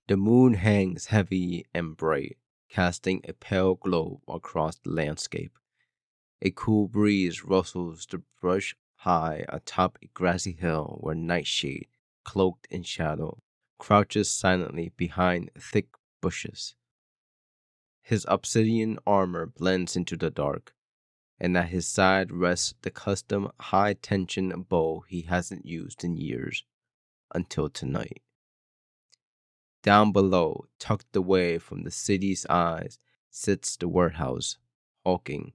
The moon hangs heavy and bright, casting a pale glow across the landscape. A cool breeze rustles the brush high atop a grassy hill where Nightshade, cloaked in shadow, crouches silently behind thick bushes. His obsidian armor blends into the dark, and at his side rests the custom high-tension bow he hasn't used in years, until tonight. Down below, tucked away from the city's eyes, sits the warehouse, hulking,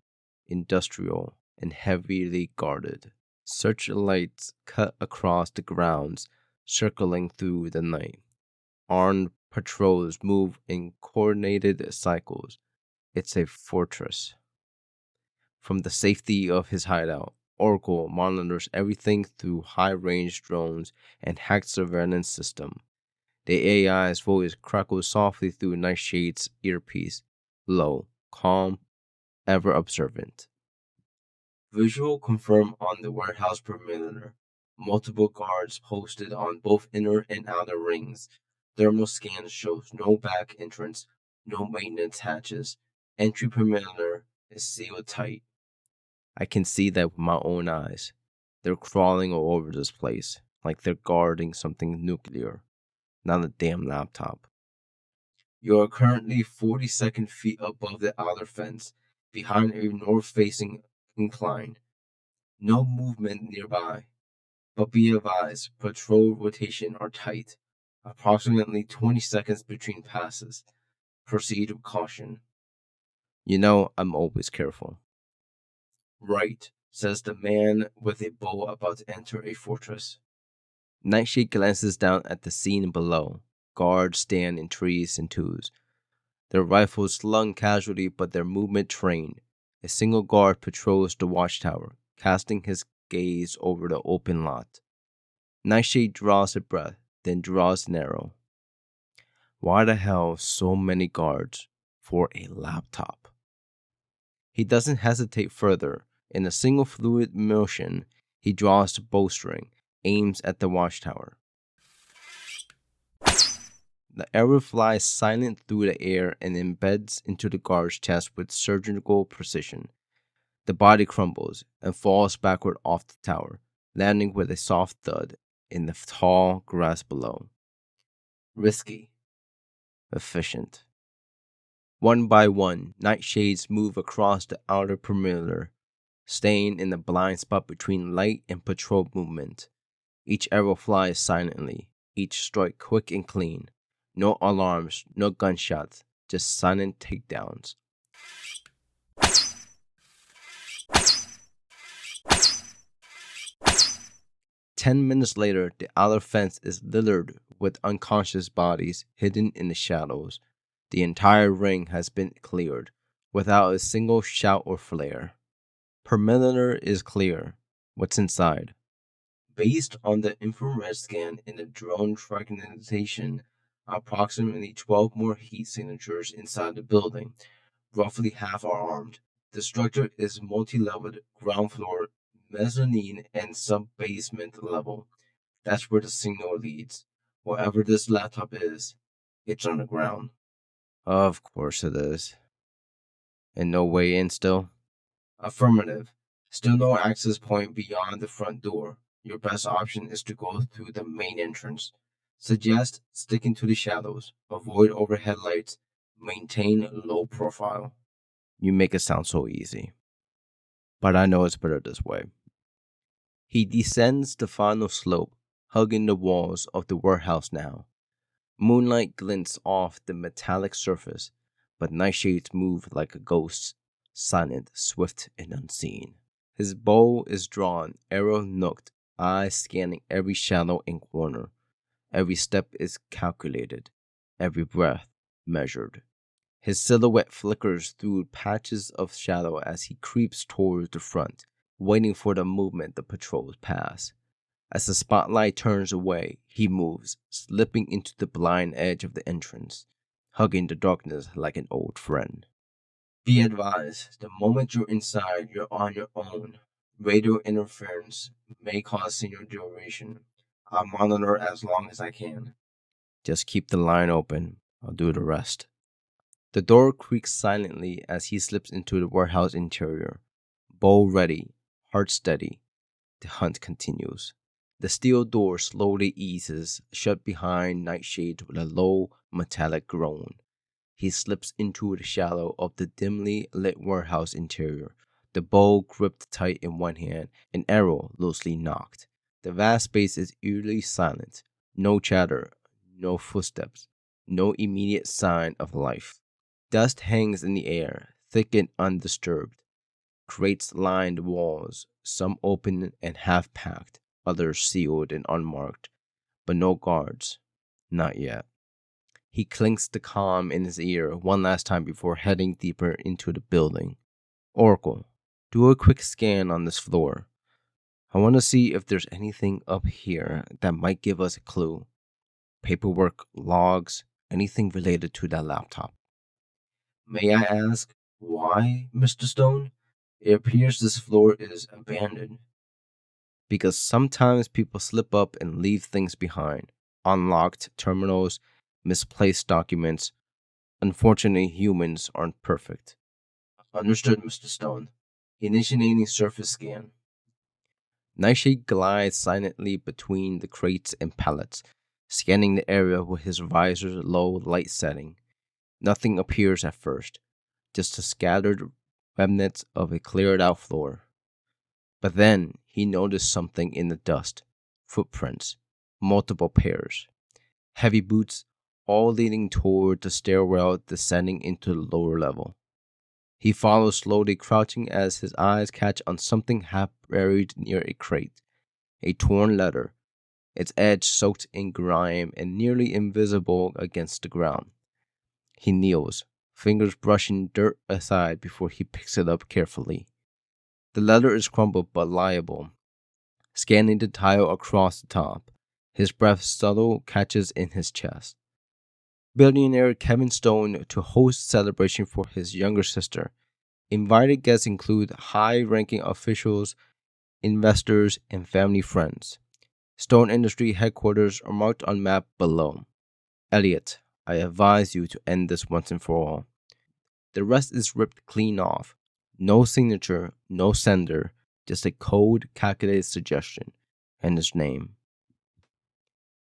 industrial, and heavily guarded. Searchlights cut across the grounds, circling through the night. Armed patrols move in coordinated cycles. It's a fortress. From the safety of his hideout, Orikal monitors everything through high-range drones and hacked surveillance system. The AI's voice crackles softly through Nightshade's earpiece, low, calm, ever observant. Visual confirmed on the warehouse perimeter. Multiple guards posted on both inner and outer rings. Thermal scan shows no back entrance, no maintenance hatches. Entry perimeter is sealed tight. I can see that with my own eyes. They're crawling all over this place, like they're guarding something nuclear, not a damn laptop. You are currently 42nd feet above the outer fence, behind a north-facing incline. No movement nearby, but be advised, patrol rotation are tight. Approximately 20 seconds between passes. Proceed with caution. You know, I'm always careful. Right, says the man with a bow about to enter a fortress. Nightshade glances down at the scene below. Guards stand in trees and twos. Their rifles slung casually, but their movement trained. A single guard patrols the watchtower, casting his gaze over the open lot. Nightshade draws a breath, then draws an arrow. Why the hell so many guards for a laptop? He doesn't hesitate further. In a single fluid motion, he draws the bowstring, aims at the watchtower. The arrow flies silent through the air and embeds into the guard's chest with surgical precision. The body crumbles and falls backward off the tower, landing with a soft thud in the tall grass below. Risky. Efficient. One by one, Nightshades move across the outer perimeter, staying in the blind spot between light and patrol movement. Each arrow flies silently, each strike quick and clean. No alarms, no gunshots, just silent takedowns. 10 minutes later, the outer fence is littered with unconscious bodies hidden in the shadows. The entire ring has been cleared, without a single shout or flare. Perimeter is clear. What's inside? Based on the infrared scan in the drone fragmentation, approximately 12 more heat signatures inside the building. Roughly half are armed. The structure is multi-leveled, ground floor, mezzanine, and sub-basement level. That's where the signal leads. Wherever this laptop is, it's on the ground. Of course it is. And no way in still? Affirmative. Still no access point beyond the front door. Your best option is to go through the main entrance. Suggest sticking to the shadows. Avoid overhead lights. Maintain low profile. You make it sound so easy. But I know it's better this way. He descends the final slope, hugging the walls of the warehouse now. Moonlight glints off the metallic surface, but Nightshades move like a ghost, silent, swift, and unseen. His bow is drawn, arrow nooked, eyes scanning every shadow and corner. Every step is calculated, every breath measured. His silhouette flickers through patches of shadow as he creeps towards the front, waiting for the movement the patrols pass. As the spotlight turns away, he moves, slipping into the blind edge of the entrance, hugging the darkness like an old friend. Be advised, the moment you're inside, you're on your own. Radio interference may cause signal duration. I'll monitor as long as I can. Just keep the line open. I'll do the rest. The door creaks silently as he slips into the warehouse interior. Bow ready, heart steady. The hunt continues. The steel door slowly eases shut behind Nightshade with a low, metallic groan. He slips into the shadow of the dimly lit warehouse interior, the bow gripped tight in one hand, an arrow loosely nocked. The vast space is eerily silent. No chatter, no footsteps, no immediate sign of life. Dust hangs in the air, thick and undisturbed. Crates line the walls, some open and half packed, others sealed and unmarked, but no guards. Not yet. He clinks the comm in his ear one last time before heading deeper into the building. Orikal, do a quick scan on this floor. I want to see if there's anything up here that might give us a clue. Paperwork, logs, anything related to that laptop. May I ask why, Mr. Stone? It appears this floor is abandoned. Because sometimes people slip up and leave things behind. Unlocked terminals, misplaced documents. Unfortunately, humans aren't perfect. Understood, Mr. Stone. Initiating surface scan. Nightshade glides silently between the crates and pallets, scanning the area with his visor's low light setting. Nothing appears at first, just the scattered remnants of a cleared out floor. But then he noticed something in the dust. Footprints, multiple pairs. Heavy boots, all leading toward the stairwell descending into the lower level. He follows slowly, crouching as his eyes catch on something half buried near a crate. A torn letter, its edge soaked in grime and nearly invisible against the ground. He kneels, fingers brushing dirt aside before he picks it up carefully. The letter is crumpled but liable, scanning the tile across the top. His breath subtle catches in his chest. Billionaire Kevin Stone to host celebration for his younger sister. Invited guests include high-ranking officials, investors, and family friends. Stone Industry headquarters are marked on map below. Elliot, I advise you to end this once and for all. The rest is ripped clean off. No signature, no sender, just a cold, calculated suggestion, and his name.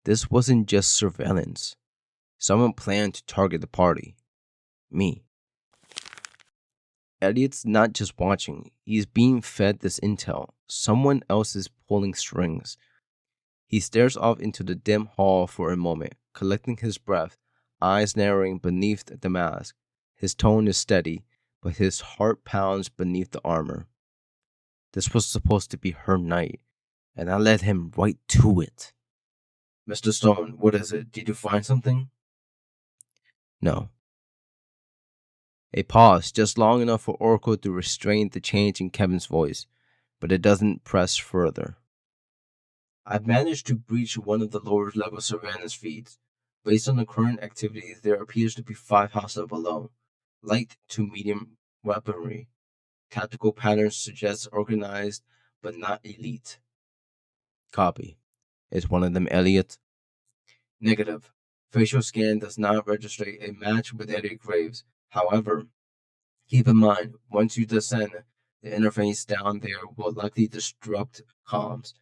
This wasn't just surveillance. Someone planned to target the party. Me. Elliot's not just watching, he's being fed this intel. Someone else is pulling strings. He stares off into the dim hall for a moment, collecting his breath, eyes narrowing beneath the mask. His tone is steady, but his heart pounds beneath the armor. This was supposed to be her night, and I led him right to it. Mr. Stone, what is it? Did you find something? No. A pause, just long enough for Orikal to restrain the change in Kevin's voice, but it doesn't press further. I've managed to breach one of the lower level surveillance feeds. Based on the current activity, there appears to be 5 hostile below. Light to medium weaponry. Tactical patterns suggest organized, but not elite. Copy. Is one of them Elliot? Negative. Facial scan does not register a match with Elliot Graves. However, keep in mind, once you descend, the interface down there will likely disrupt comms.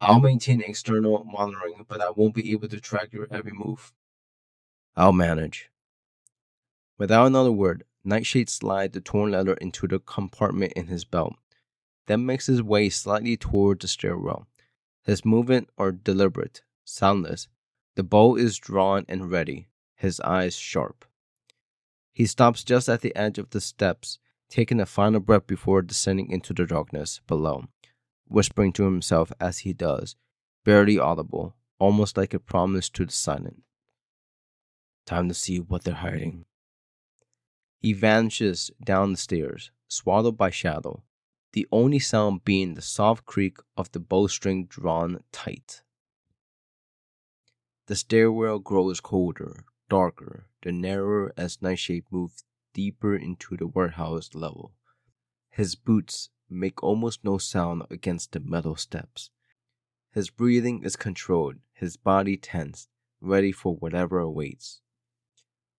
I'll maintain external monitoring, but I won't be able to track your every move. I'll manage. Without another word, Nightshade slides the torn letter into the compartment in his belt, then makes his way slightly toward the stairwell. His movements are deliberate, soundless. The bow is drawn and ready, his eyes sharp. He stops just at the edge of the steps, taking a final breath before descending into the darkness below, whispering to himself as he does, barely audible, almost like a promise to the silent. Time to see what they're hiding. He vanishes down the stairs, swallowed by shadow, the only sound being the soft creak of the bowstring drawn tight. The stairwell grows colder, darker, the narrower as Nightshade moves deeper into the warehouse level. His boots make almost no sound against the metal steps. His breathing is controlled, his body tense, ready for whatever awaits.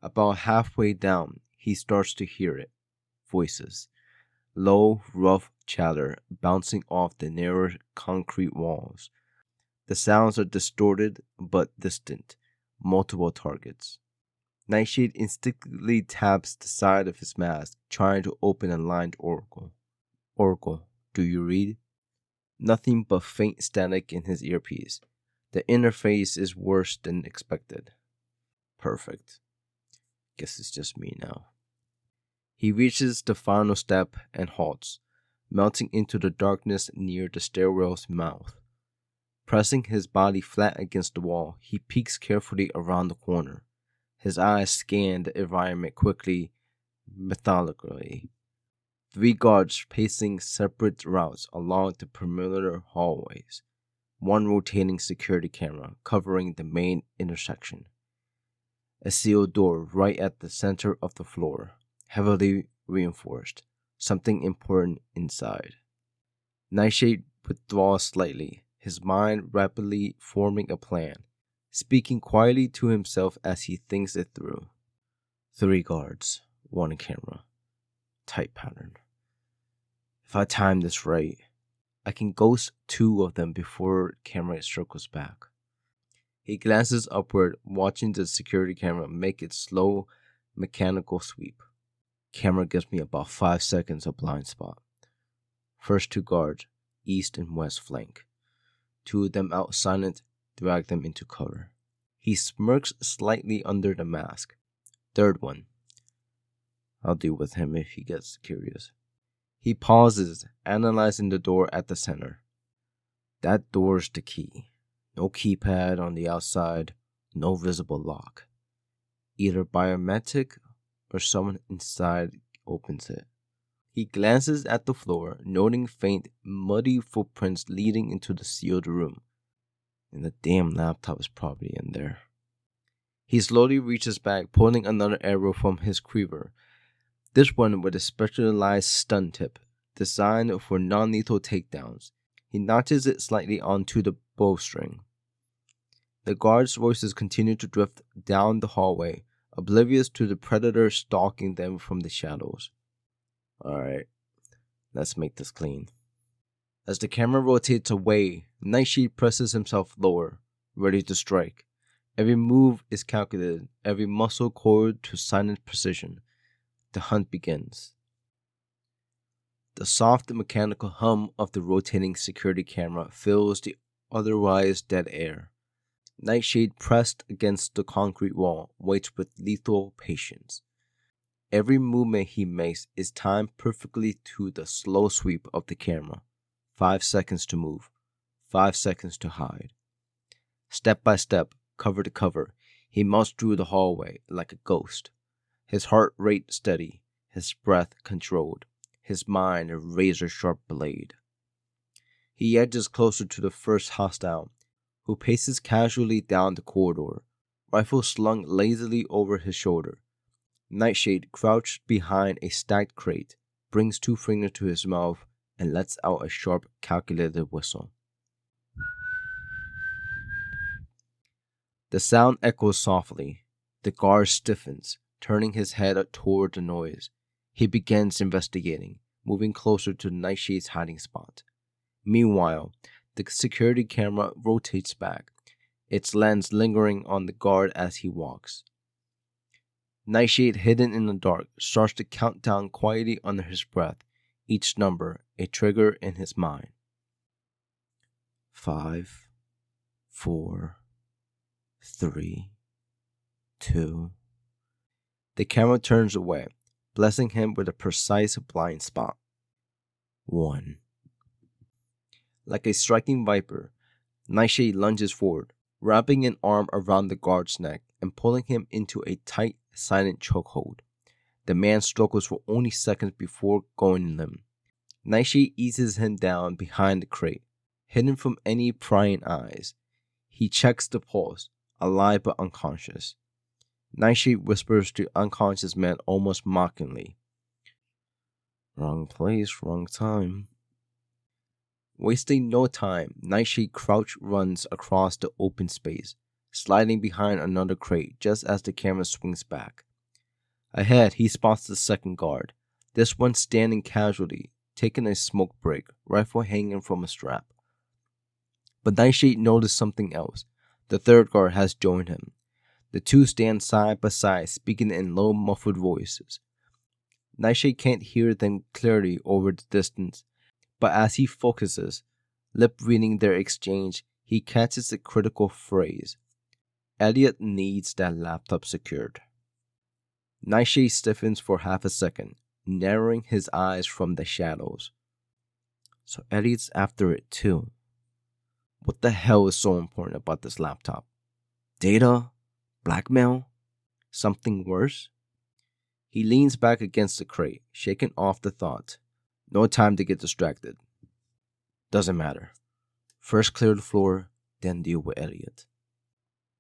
About halfway down, he starts to hear it. Voices. Low, rough chatter bouncing off the narrow concrete walls. The sounds are distorted but distant. Multiple targets. Nightshade instinctively taps the side of his mask, trying to open a lined Orikal. Orikal, do you read? Nothing but faint static in his earpiece. The interface is worse than expected. Perfect. Guess it's just me now. He reaches the final step and halts, melting into the darkness near the stairwell's mouth. Pressing his body flat against the wall, he peeks carefully around the corner. His eyes scan the environment quickly, methodically. 3 guards pacing separate routes along the perimeter hallways. 1 rotating security camera covering the main intersection. A sealed door right at the center of the floor, heavily reinforced. Something important inside. Nightshade withdraws slightly, his mind rapidly forming a plan, speaking quietly to himself as he thinks it through. 3 guards, 1 camera. Tight pattern. If I time this right, I can ghost 2 of them before camera circles back. He glances upward, watching the security camera make its slow, mechanical sweep. Camera gives me about 5 seconds of blind spot. First 2 guards, east and west flank. 2 of them out silent, drag them into cover. He smirks slightly under the mask. 3rd one. I'll deal with him if he gets curious. He pauses, analyzing the door at the center. That door's the key. No keypad on the outside, no visible lock. Either biometric or someone inside opens it. He glances at the floor, noting faint, muddy footprints leading into the sealed room. And the damn laptop is probably in there. He slowly reaches back, pulling another arrow from his quiver. This one with a specialized stun tip, designed for non-lethal takedowns. He notches it slightly onto the bowstring. The guards' voices continue to drift down the hallway, oblivious to the predator stalking them from the shadows. Alright, let's make this clean. As the camera rotates away, Nightshade presses himself lower, ready to strike. Every move is calculated, every muscle coiled to silent precision. The hunt begins. The soft mechanical hum of the rotating security camera fills the otherwise dead air. Nightshade, pressed against the concrete wall, waits with lethal patience. Every movement he makes is timed perfectly to the slow sweep of the camera. 5 seconds to move, 5 seconds to hide. Step by step, cover to cover, he melts through the hallway like a ghost. His heart rate steady, his breath controlled, his mind a razor-sharp blade. He edges closer to the first hostile, who paces casually down the corridor, rifle slung lazily over his shoulder. Nightshade, crouched behind a stacked crate, brings 2 fingers to his mouth and lets out a sharp, calculated whistle. The sound echoes softly. The guard stiffens, turning his head toward the noise. He begins investigating, moving closer to Nightshade's hiding spot. Meanwhile, the security camera rotates back, its lens lingering on the guard as he walks. Nightshade, hidden in the dark, starts to count down quietly under his breath, each number a trigger in his mind. 5, 4, 3, 2. The camera turns away, blessing him with a precise blind spot. 1. Like a striking viper, Nightshade lunges forward, wrapping an arm around the guard's neck and pulling him into a tight, silent chokehold. The man struggles for only seconds before going limp. Nightshade eases him down behind the crate, hidden from any prying eyes. He checks the pulse, alive but unconscious. Nightshade whispers to the unconscious man almost mockingly. Wrong place, wrong time. Wasting no time, Nightshade runs across the open space, sliding behind another crate just as the camera swings back. Ahead, he spots the second guard, this one standing casually, taking a smoke break, rifle hanging from a strap. But Nightshade noticed something else. The third guard has joined him. The two stand side by side, speaking in low, muffled voices. Nightshade can't hear them clearly over the distance, but as he focuses, lip-reading their exchange, he catches a critical phrase. Elliot needs that laptop secured. Nightshade stiffens for half a second, narrowing his eyes from the shadows. So Elliot's after it too. What the hell is so important about this laptop? Data? Blackmail? Something worse? He leans back against the crate, shaking off the thought. No time to get distracted. Doesn't matter. First clear the floor, then deal with Elliot.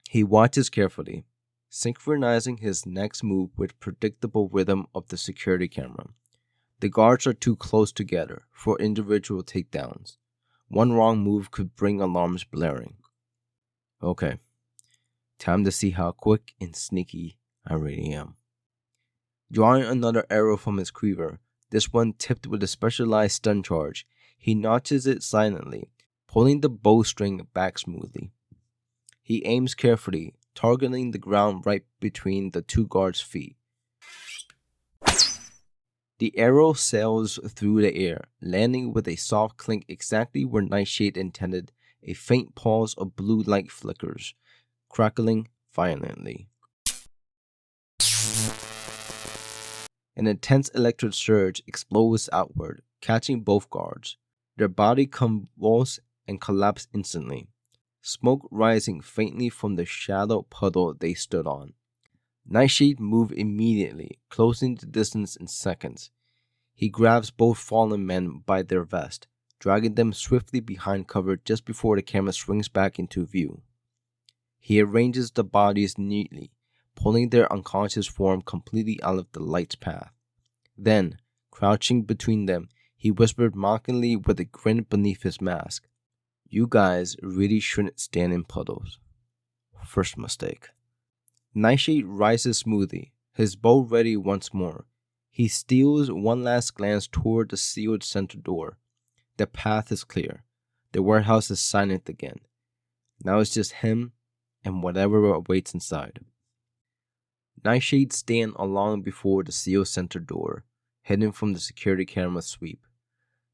He watches carefully, synchronizing his next move with predictable rhythm of the security camera. The guards are too close together for individual takedowns. One wrong move could bring alarms blaring. Okay, time to see how quick and sneaky I really am. Drawing another arrow from his quiver, this one tipped with a specialized stun charge, he notches it silently, pulling the bowstring back smoothly. He aims carefully, targeting the ground right between the two guards' feet. The arrow sails through the air, landing with a soft clink exactly where Nightshade intended. A faint pulse of blue light flickers, crackling violently. An intense electric surge explodes outward, catching both guards. Their body convulse and collapse instantly, smoke rising faintly from the shadow puddle they stood on. Nightshade moved immediately, closing the distance in seconds. He grabs both fallen men by their vest, dragging them swiftly behind cover just before the camera swings back into view. He arranges the bodies neatly, pulling their unconscious form completely out of the light's path. Then, crouching between them, he whispered mockingly with a grin beneath his mask. You guys really shouldn't stand in puddles. First mistake. Nightshade rises smoothly, his bow ready once more. He steals one last glance toward the sealed center door. The path is clear. The warehouse is silent again. Now it's just him and whatever awaits inside. Nightshade stands along before the sealed center door, hidden from the security camera sweep.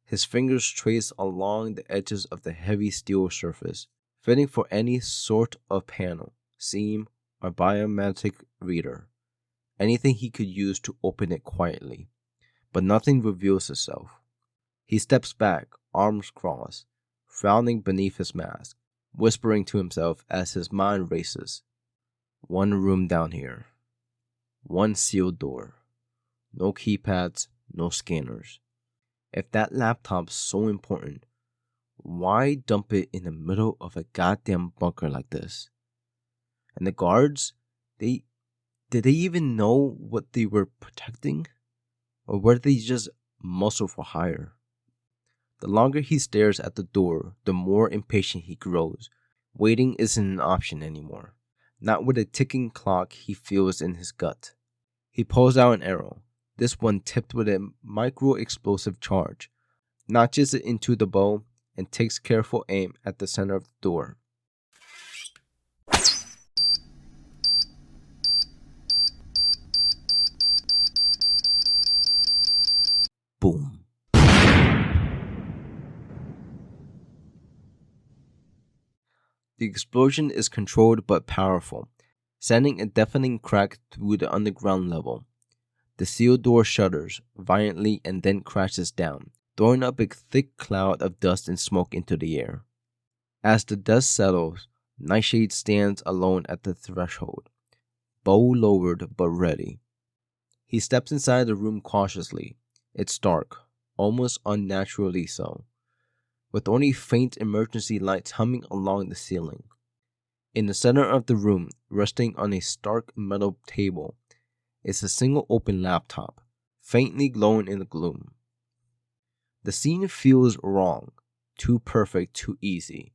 His fingers trace along the edges of the heavy steel surface, fitting for any sort of panel, seam, or biometric reader. Anything he could use to open it quietly, but nothing reveals itself. He steps back, arms crossed, frowning beneath his mask, whispering to himself as his mind races. One room down here. One sealed door. No keypads, no scanners. If that laptop's so important, why dump it in the middle of a goddamn bunker like this? And the guards, did they even know what they were protecting? Or were they just muscle for hire? The longer he stares at the door, the more impatient he grows. Waiting isn't an option anymore. Not with a ticking clock he feels in his gut. He pulls out an arrow, this one tipped with a micro-explosive charge, notches it into the bow, and takes careful aim at the center of the door. Boom. The explosion is controlled but powerful, sending a deafening crack through the underground level. The sealed door shudders violently and then crashes down, throwing up a thick cloud of dust and smoke into the air. As the dust settles, Nightshade stands alone at the threshold, bow lowered but ready. He steps inside the room cautiously. It's dark, almost unnaturally so, with only faint emergency lights humming along the ceiling. In the center of the room, resting on a stark metal table, is a single open laptop, faintly glowing in the gloom. The scene feels wrong, too perfect, too easy.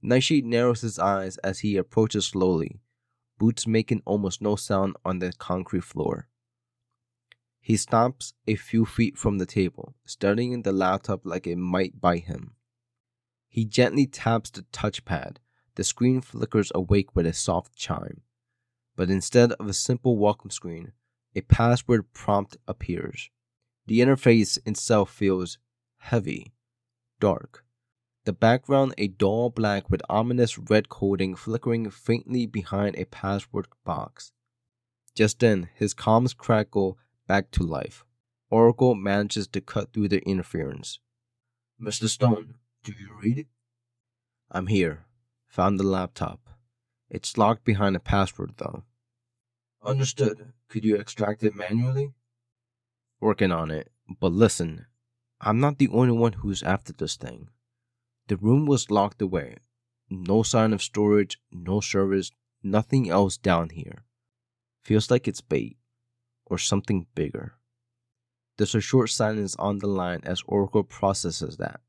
Nightshade narrows his eyes as he approaches slowly, boots making almost no sound on the concrete floor. He stops a few feet from the table, studying the laptop like it might bite him. He gently taps the touchpad. The screen flickers awake with a soft chime. But instead of a simple welcome screen, a password prompt appears. The interface itself feels heavy, dark. The background a dull black with ominous red coding flickering faintly behind a password box. Just then, his comms crackle back to life. Orikal manages to cut through the interference. "Mr. Stone, do you read it?" "I'm here. Found the laptop. It's locked behind a password, though." "Understood. Could you extract it manually?" "Working on it. But listen, I'm not the only one who's after this thing. The room was locked away. No sign of storage, no service, nothing else down here. Feels like it's bait. Or something bigger." There's a short silence on the line as Orikal processes that.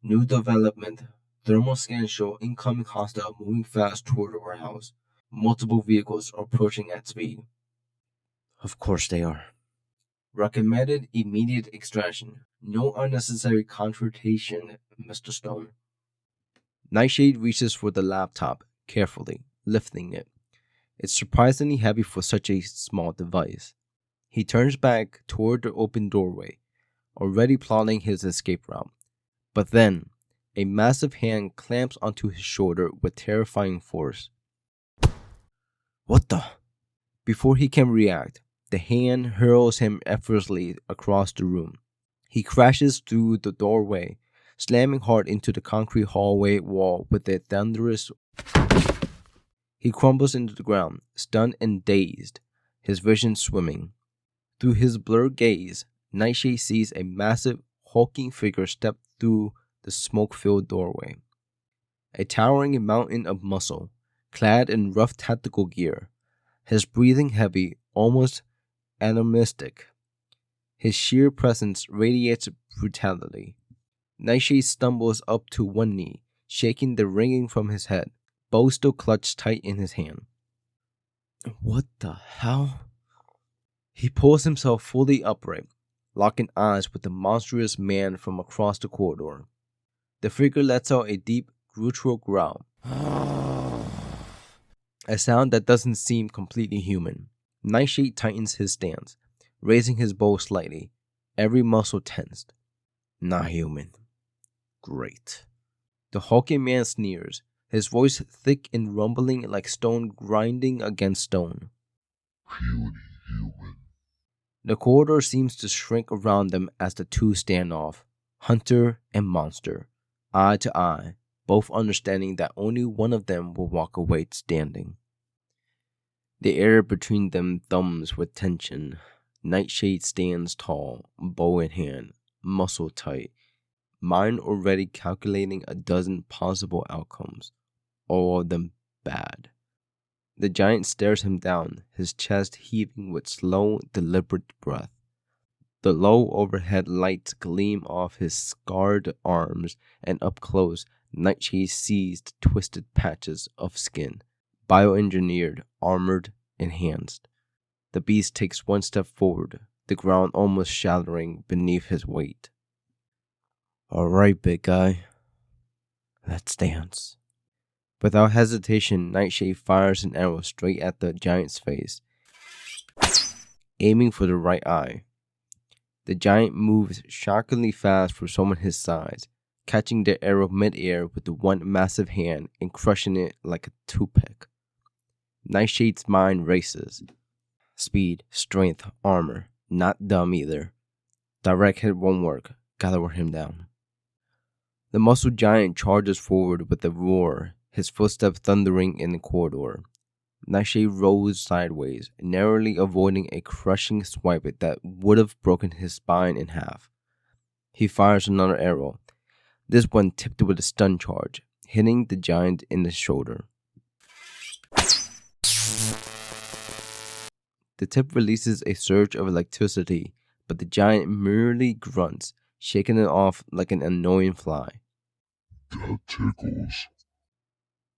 "New development. Thermal scans show incoming hostile moving fast toward the warehouse. Multiple vehicles are approaching at speed." "Of course they are." "Recommended immediate extraction. No unnecessary confrontation, Mr. Stone." Nightshade reaches for the laptop, carefully, lifting it. It's surprisingly heavy for such a small device. He turns back toward the open doorway, already plotting his escape route. But then, a massive hand clamps onto his shoulder with terrifying force. "What the?" Before he can react, the hand hurls him effortlessly across the room. He crashes through the doorway, slamming hard into the concrete hallway wall with a thunderous. He crumbles into the ground, stunned and dazed, his vision swimming. Through his blurred gaze, Nightshade sees a massive, hulking figure step through the smoke-filled doorway. A towering mountain of muscle, clad in rough tactical gear, his breathing heavy, almost animalistic. His sheer presence radiates brutality. Nightshade stumbles up to one knee, shaking the ringing from his head, bow still clutched tight in his hand. "What the hell?" He pulls himself fully upright, locking eyes with the monstrous man from across the corridor. The figure lets out a deep, guttural growl, a sound that doesn't seem completely human. Nightshade tightens his stance, raising his bow slightly, every muscle tensed. "Not human. Great." The hulking man sneers, his voice thick and rumbling like stone grinding against stone. "Puny human." The corridor seems to shrink around them as the two stand off, hunter and monster, eye to eye, both understanding that only one of them will walk away standing. The air between them thumbs with tension. Nightshade stands tall, bow in hand, muscle tight, mind already calculating a dozen possible outcomes, all of them bad. The giant stares him down, his chest heaving with slow, deliberate breath. The low overhead lights gleam off his scarred arms, and up close, Nightshade sees the twisted patches of skin, bioengineered, armored, enhanced. The beast takes one step forward, the ground almost shattering beneath his weight. "All right, big guy. Let's dance." Without hesitation, Nightshade fires an arrow straight at the giant's face, aiming for the right eye. The giant moves shockingly fast for someone his size, catching the arrow mid-air with the one massive hand and crushing it like a toothpick. Nightshade's mind races. Speed, strength, armor. Not dumb either. Direct hit won't work. Gotta wear him down. The muscle giant charges forward with a roar, his footsteps thundering in the corridor. Nightshade rolls sideways, narrowly avoiding a crushing swipe that would have broken his spine in half. He fires another arrow, this one tipped with a stun charge, hitting the giant in the shoulder. The tip releases a surge of electricity, but the giant merely grunts, shaking it off like an annoying fly. That tickles.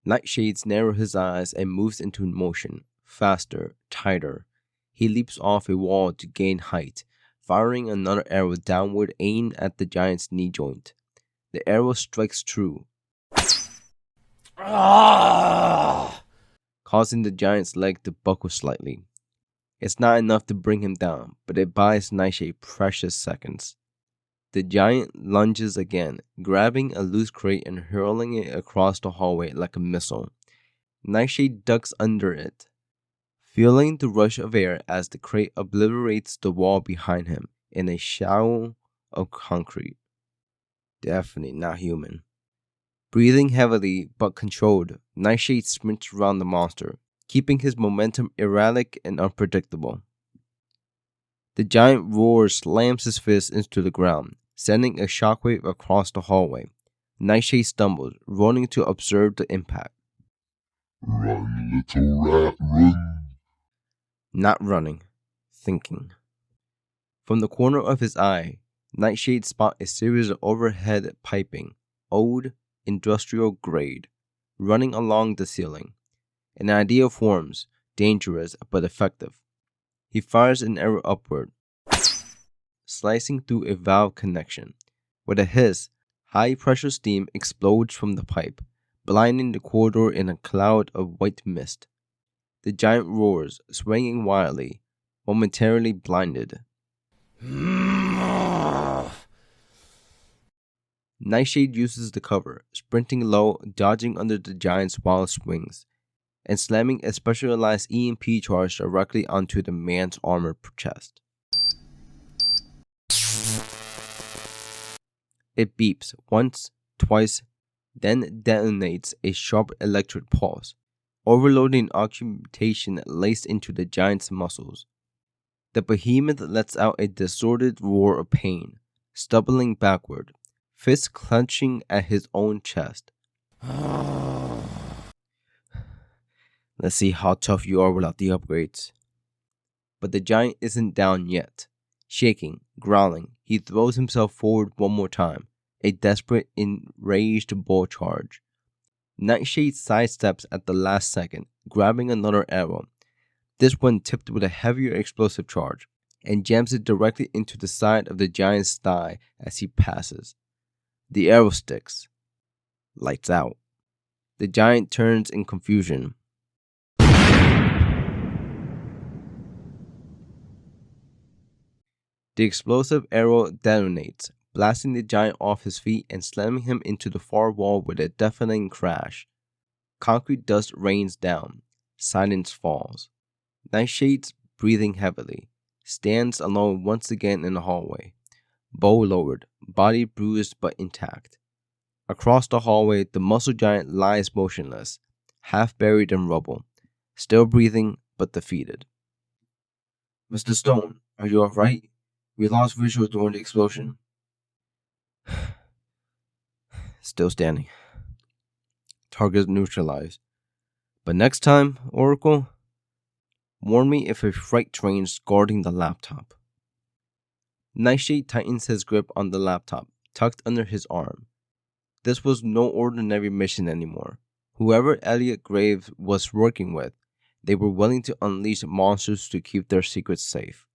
Nightshade narrows his eyes and moves into motion, faster, tighter. He leaps off a wall to gain height, firing another arrow downward aimed at the giant's knee joint. The arrow strikes true, causing the giant's leg to buckle slightly. It's not enough to bring him down, but it buys Nightshade precious seconds. The giant lunges again, grabbing a loose crate and hurling it across the hallway like a missile. Nightshade ducks under it, feeling the rush of air as the crate obliterates the wall behind him in a shower of concrete. Definitely not human. Breathing heavily but controlled, Nightshade sprints around the monster, keeping his momentum erratic and unpredictable. The giant roars, slams his fist into the ground, sending a shockwave across the hallway. Nightshade stumbles, running to observe the impact. Run, little rat, run. Not running, thinking. From the corner of his eye, Nightshade spots a series of overhead piping, old, industrial grade, running along the ceiling. An idea forms, dangerous but effective. He fires an arrow upward, slicing through a valve connection. With a hiss, high-pressure steam explodes from the pipe, blinding the corridor in a cloud of white mist. The giant roars, swinging wildly, momentarily blinded. Nightshade uses the cover, sprinting low, dodging under the giant's wild swings, and slamming a specialized EMP charge directly onto the man's armored chest. It beeps once, twice, then detonates a sharp electric pulse, overloading augmentation laced into the giant's muscles. The behemoth lets out a distorted roar of pain, stumbling backward, fists clenching at his own chest. Let's see how tough you are without the upgrades. But the giant isn't down yet. Shaking, growling, he throws himself forward one more time, a desperate, enraged bull charge. Nightshade sidesteps at the last second, grabbing another arrow. This one tipped with a heavier explosive charge, and jams it directly into the side of the giant's thigh as he passes. The arrow sticks. Lights out. The giant turns in confusion. The explosive arrow detonates, blasting the giant off his feet and slamming him into the far wall with a deafening crash. Concrete dust rains down. Silence falls. Nightshade, breathing heavily, stands alone once again in the hallway, bow lowered, body bruised but intact. Across the hallway, the muscle giant lies motionless, half buried in rubble, still breathing but defeated. Mr. Stone, are you alright? We lost visual during the explosion. Still standing. Target neutralized. But next time, Orikal, warn me if a freight train's guarding the laptop. Nightshade tightens his grip on the laptop, tucked under his arm. This was no ordinary mission anymore. Whoever Elliot Graves was working with, they were willing to unleash monsters to keep their secrets safe.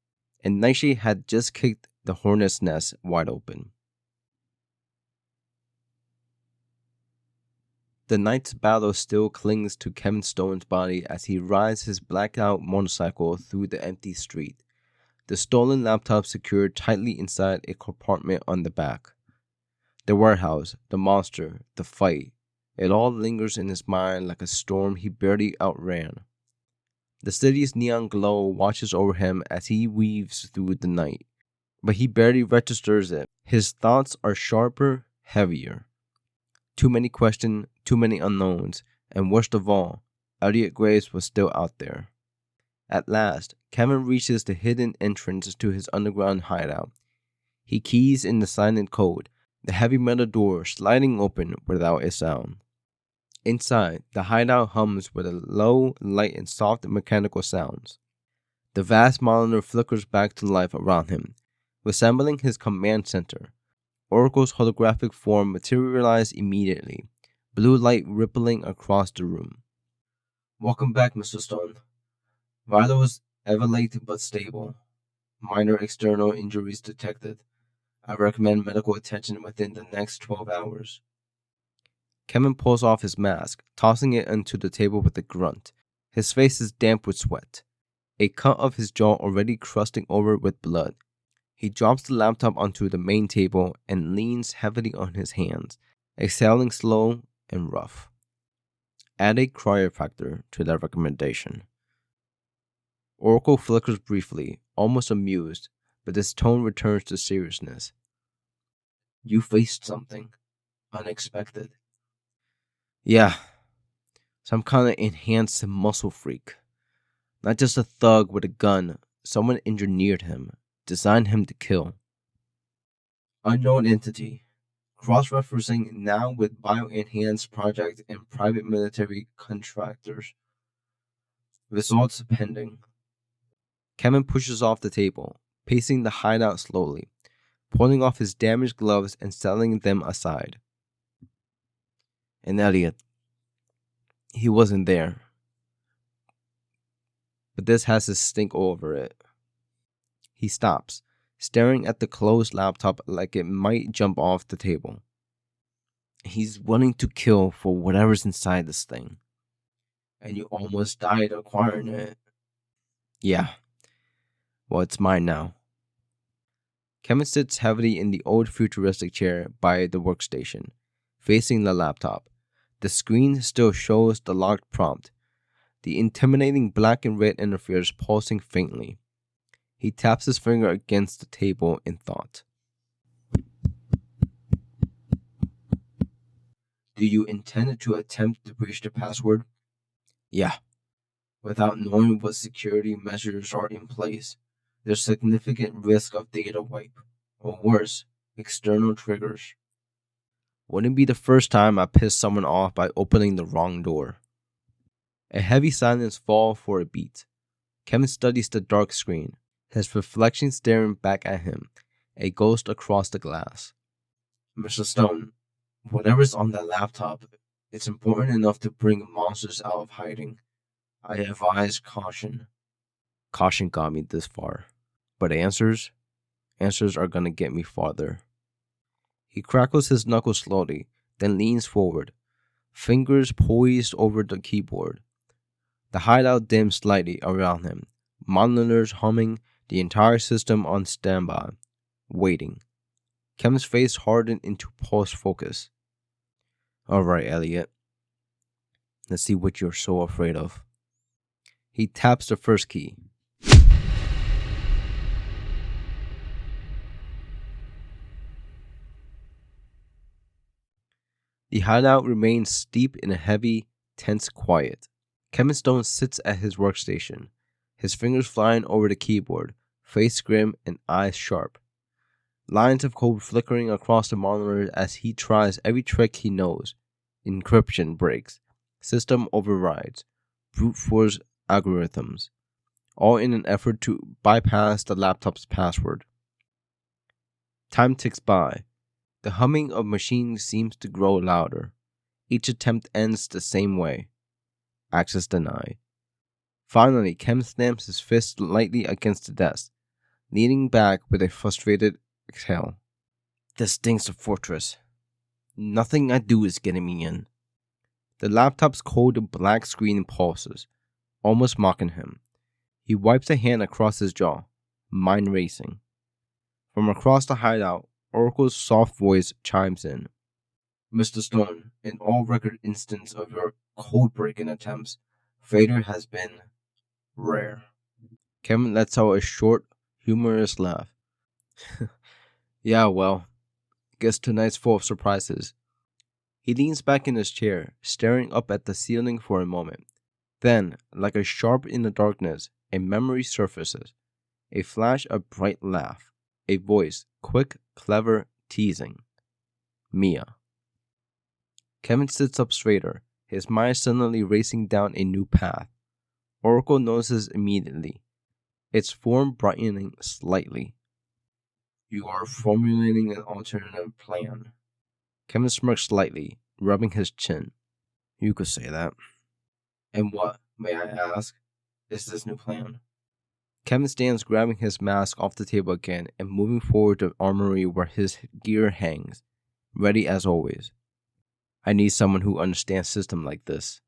And Nightshade had just kicked the hornet's nest wide open. The night's battle still clings to Kevin Stone's body as he rides his blackout motorcycle through the empty street, the stolen laptop secured tightly inside a compartment on the back. The warehouse, the monster, the fight, it all lingers in his mind like a storm he barely outran. The city's neon glow watches over him as he weaves through the night, but he barely registers it. His thoughts are sharper, heavier. Too many questions, too many unknowns, and worst of all, Elliot Graves was still out there. At last, Kevin reaches the hidden entrance to his underground hideout. He keys in the silent code, the heavy metal door sliding open without a sound. Inside, the hideout hums with a low light and soft mechanical sounds. The vast monitor flickers back to life around him, resembling his command center. Orikal's holographic form materialized immediately, blue light rippling across the room. Welcome back, Mr. Stone. Vitals elevate but stable. Minor external injuries detected. I recommend medical attention within the next 12 hours. Kevin pulls off his mask, tossing it onto the table with a grunt. His face is damp with sweat, a cut of his jaw already crusting over with blood. He drops the laptop onto the main table and leans heavily on his hands, exhaling slow and rough. Add a chiropractor to that recommendation. Orikal flickers briefly, almost amused, but his tone returns to seriousness. You faced something unexpected. Yeah, some kind of enhanced muscle freak. Not just a thug with a gun, someone engineered him, designed him to kill. Unknown entity. Cross-referencing now with bio-enhanced project and private military contractors. Results pending. Kevin pushes off the table, pacing the hideout slowly, pulling off his damaged gloves and setting them aside. And Elliot, he wasn't there. But this has his stink over it. He stops, staring at the closed laptop like it might jump off the table. He's willing to kill for whatever's inside this thing. And you almost died acquiring it. Yeah. Well, it's mine now. Kevin sits heavily in the old futuristic chair by the workstation, facing the laptop. The screen still shows the locked prompt, the intimidating black and red interface pulsing faintly. He taps his finger against the table in thought. Do you intend to attempt to breach the password? Yeah. Without knowing what security measures are in place, there's significant risk of data wipe, or worse, external triggers. Wouldn't be the first time I pissed someone off by opening the wrong door. A heavy silence falls for a beat. Kevin studies the dark screen, his reflection staring back at him, a ghost across the glass. Mr. Stone, whatever's on that laptop, it's important enough to bring monsters out of hiding. I advise caution. Caution got me this far. But answers are gonna get me farther. He crackles his knuckles slowly, then leans forward, fingers poised over the keyboard. The hideout dims slightly around him, monitors humming, the entire system on standby, waiting. Kevin's face hardened into pulse focus. Alright, Elliot. Let's see what you're so afraid of. He taps the first key. The hideout remains steeped in a heavy, tense quiet. Kevin Stone sits at his workstation, his fingers flying over the keyboard, face grim and eyes sharp. Lines of code flickering across the monitor as he tries every trick he knows. Encryption breaks, system overrides, brute force algorithms, all in an effort to bypass the laptop's password. Time ticks by. The humming of machines seems to grow louder. Each attempt ends the same way. Access denied. Finally, Kem stamps his fist lightly against the desk, leaning back with a frustrated exhale. This thing's a fortress. Nothing I do is getting me in. The laptop's cold black screen pulses, almost mocking him. He wipes a hand across his jaw, mind racing. From across the hideout, Orikal's soft voice chimes in. Mr. Stone, in all record instance of your code-breaking attempts, failure has been rare. Kevin lets out a short, humorous laugh. Yeah, well, guess tonight's full of surprises. He leans back in his chair, staring up at the ceiling for a moment. Then, like a sharp in the darkness, a memory surfaces. A flash of bright laugh. A voice, quick, clever, teasing. Mia. Kevin sits up straighter, his mind suddenly racing down a new path. Orikal notices immediately, its form brightening slightly. You are formulating an alternative plan. Kevin smirked slightly, rubbing his chin. You could say that. And what, may I ask, is this new plan? Kevin stands grabbing his mask off the table again and moving forward to the armory where his gear hangs, ready as always. I need someone who understands systems like this.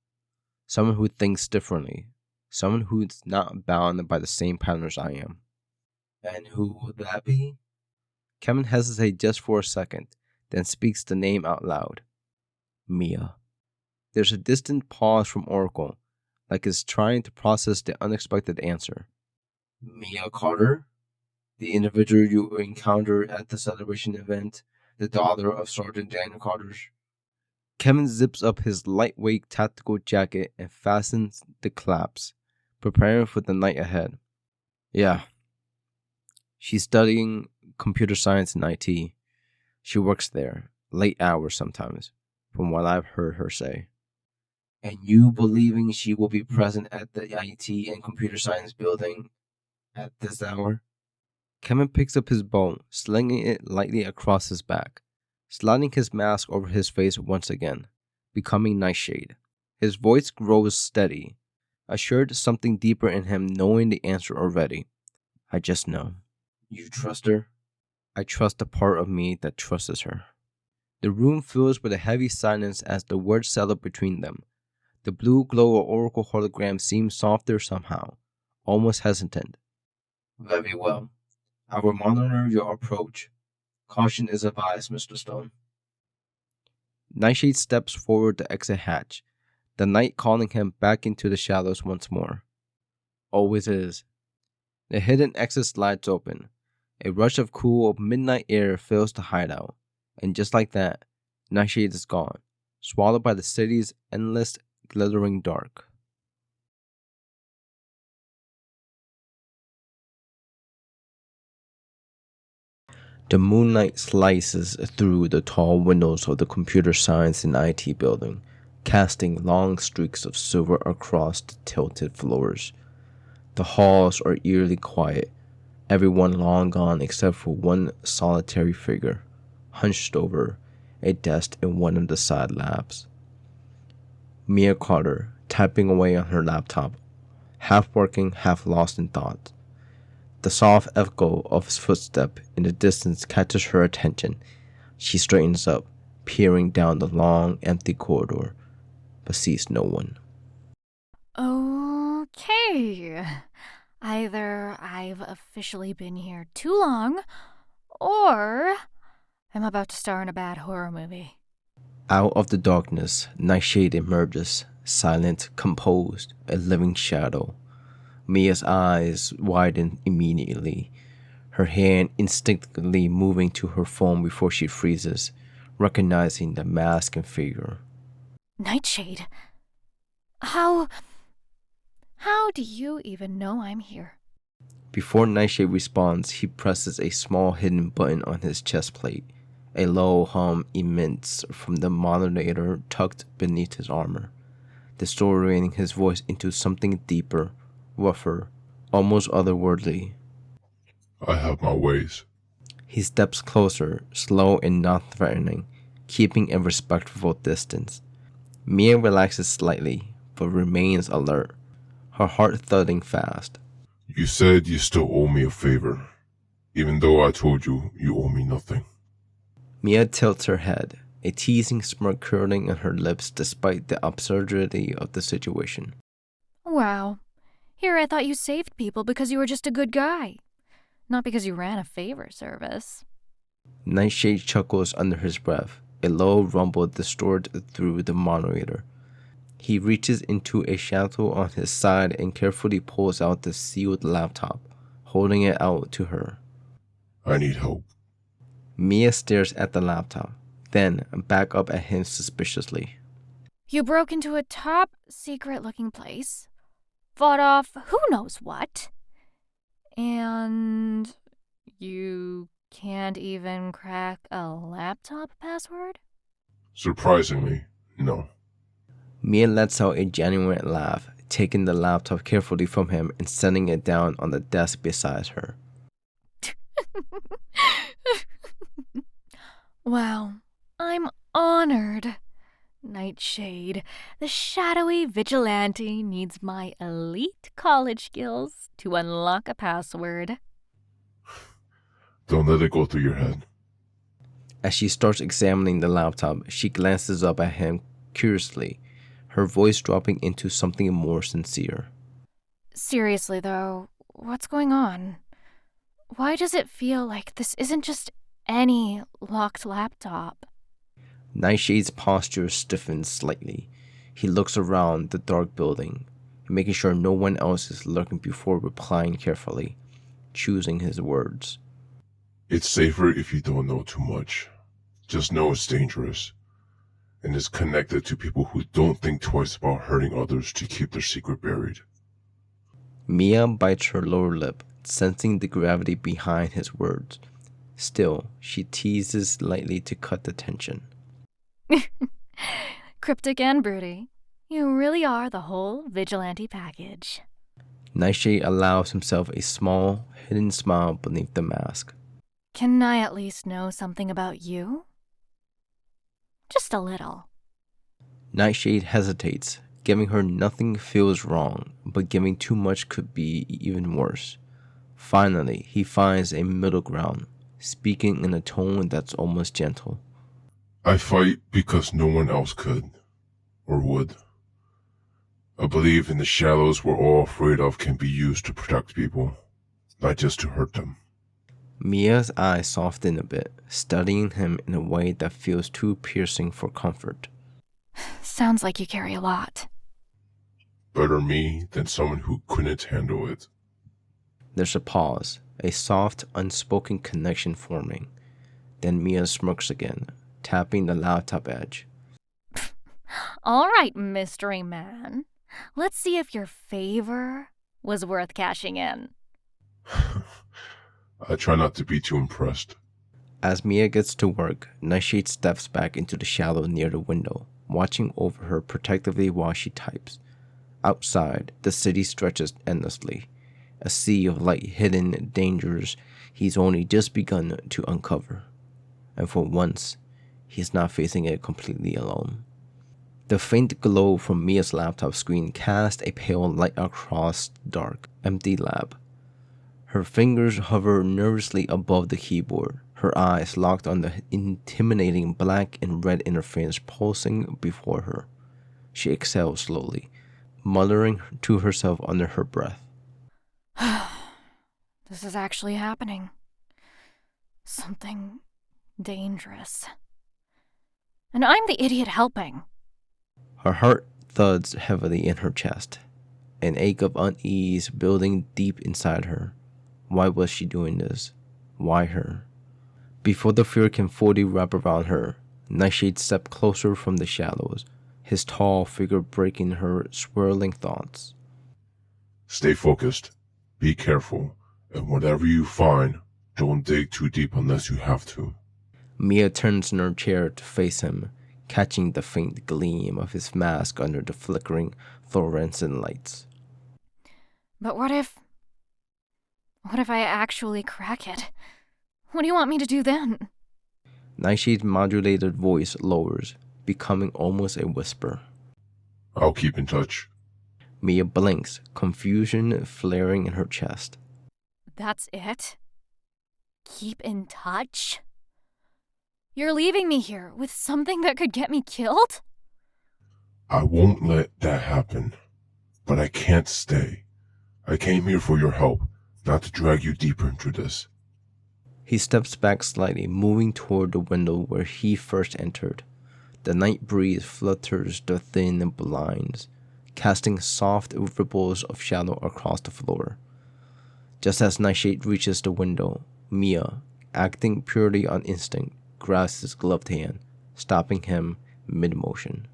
Someone who thinks differently. Someone who's not bound by the same patterns I am. And who would that be? Kevin hesitates just for a second, then speaks the name out loud. Mia. There's a distant pause from Orikal, like it's trying to process the unexpected answer. Mia Carter? The individual you encountered at the celebration event, the daughter of Sergeant Daniel Carter's. Kevin zips up his lightweight tactical jacket and fastens the clasps, preparing for the night ahead. Yeah. She's studying computer science and IT. She works there, late hours sometimes, from what I've heard her say. And you believing she will be present at the IT and computer science building at this hour? Kevin picks up his bow, slinging it lightly across his back, sliding his mask over his face once again, becoming Nightshade. His voice grows steady, assured something deeper in him knowing the answer already. I just know. You trust her? I trust the part of me that trusts her. The room fills with a heavy silence as the words settle between them. The blue glow of Orikal hologram seems softer somehow, almost hesitant. Very well. I will monitor your approach. Caution is advised, Mr. Stone. Nightshade steps forward to exit hatch, the night calling him back into the shadows once more. Always is. The hidden exit slides open. A rush of cool midnight air fills the hideout, and just like that, Nightshade is gone, swallowed by the city's endless glittering dark. The moonlight slices through the tall windows of the computer science and IT building, casting long streaks of silver across the tilted floors. The halls are eerily quiet, everyone long gone except for one solitary figure, hunched over a desk in one of the side labs. Mia Carter, typing away on her laptop, half working, half lost in thought. The soft echo of his footstep in the distance catches her attention. She straightens up, peering down the long, empty corridor, but sees no one. Okay. Either I've officially been here too long, or I'm about to star in a bad horror movie. Out of the darkness, Nightshade emerges, silent, composed, a living shadow. Mia's eyes widen immediately, her hand instinctively moving to her phone before she freezes, recognizing the mask and figure. Nightshade? How do you even know I'm here? Before Nightshade responds, he presses a small hidden button on his chest plate. A low hum emits from the modulator tucked beneath his armor, distorting his voice into something deeper, rougher, almost otherworldly. I have my ways. He steps closer, slow and not threatening, keeping a respectful distance. Mia relaxes slightly, but remains alert, her heart thudding fast. You said you still owe me a favor, even though I told you you owe me nothing. Mia tilts her head, a teasing smirk curling on her lips despite the absurdity of the situation. Wow. Here I thought you saved people because you were just a good guy, not because you ran a favor service. Nightshade chuckles under his breath, a low rumble distorted through the modulator. He reaches into a shadow on his side and carefully pulls out the sealed laptop, holding it out to her. I need help. Mia stares at the laptop, then back up at him suspiciously. You broke into a top secret looking place, fought off who knows what, and you can't even crack a laptop password? Surprisingly, no. Mia lets out a genuine laugh, taking the laptop carefully from him and setting it down on the desk beside her. Wow, I'm honored. Nightshade, the shadowy vigilante, needs my elite college skills to unlock a password. Don't let it go through your head. As she starts examining the laptop, she glances up at him curiously, her voice dropping into something more sincere. Seriously, though, what's going on? Why does it feel like this isn't just any locked laptop? Nightshade's posture stiffens slightly. He looks around the dark building, making sure no one else is lurking before replying carefully, choosing his words. It's safer if you don't know too much. Just know it's dangerous. And is connected to people who don't think twice about hurting others to keep their secret buried. Mia bites her lower lip, sensing the gravity behind his words. Still, she teases lightly to cut the tension. Cryptic and broody. You really are the whole vigilante package. Nightshade allows himself a small, hidden smile beneath the mask. Can I at least know something about you? Just a little. Nightshade hesitates. Giving her nothing feels wrong, but giving too much could be even worse. Finally, he finds a middle ground, speaking in a tone that's almost gentle. I fight because no one else could, or would. I believe in the shadows we're all afraid of can be used to protect people, not just to hurt them. Mia's eyes soften a bit, studying him in a way that feels too piercing for comfort. Sounds like you carry a lot. Better me than someone who couldn't handle it. There's a pause, a soft, unspoken connection forming. Then Mia smirks again, tapping the laptop edge. All right, mystery man. Let's see if your favor was worth cashing in. I try not to be too impressed. As Mia gets to work, Nightshade steps back into the shadow near the window, watching over her protectively while she types. Outside, the city stretches endlessly, a sea of light hidden dangers he's only just begun to uncover. And for once, he's not facing it completely alone. The faint glow from Mia's laptop screen casts a pale light across the dark, empty lab. Her fingers hover nervously above the keyboard, her eyes locked on the intimidating black and red interface pulsing before her. She exhales slowly, muttering to herself under her breath. This is actually happening. Something dangerous. And I'm the idiot helping. Her heart thuds heavily in her chest, an ache of unease building deep inside her. Why was she doing this? Why her? Before the fear can fully wrap around her, Nightshade stepped closer from the shadows, his tall figure breaking her swirling thoughts. Stay focused, be careful, and whatever you find, don't dig too deep unless you have to. Mia turns in her chair to face him, catching the faint gleam of his mask under the flickering fluorescent lights. But what if I actually crack it? What do you want me to do then? Nightshade's modulated voice lowers, becoming almost a whisper. I'll keep in touch. Mia blinks, confusion flaring in her chest. That's it? Keep in touch? You're leaving me here with something that could get me killed? I won't let that happen. But I can't stay. I came here for your help, not to drag you deeper into this. He steps back slightly, moving toward the window where he first entered. The night breeze flutters the thin blinds, casting soft ripples of shadow across the floor. Just as Nightshade reaches the window, Mia, acting purely on instinct, grasps his gloved hand, stopping him mid-motion.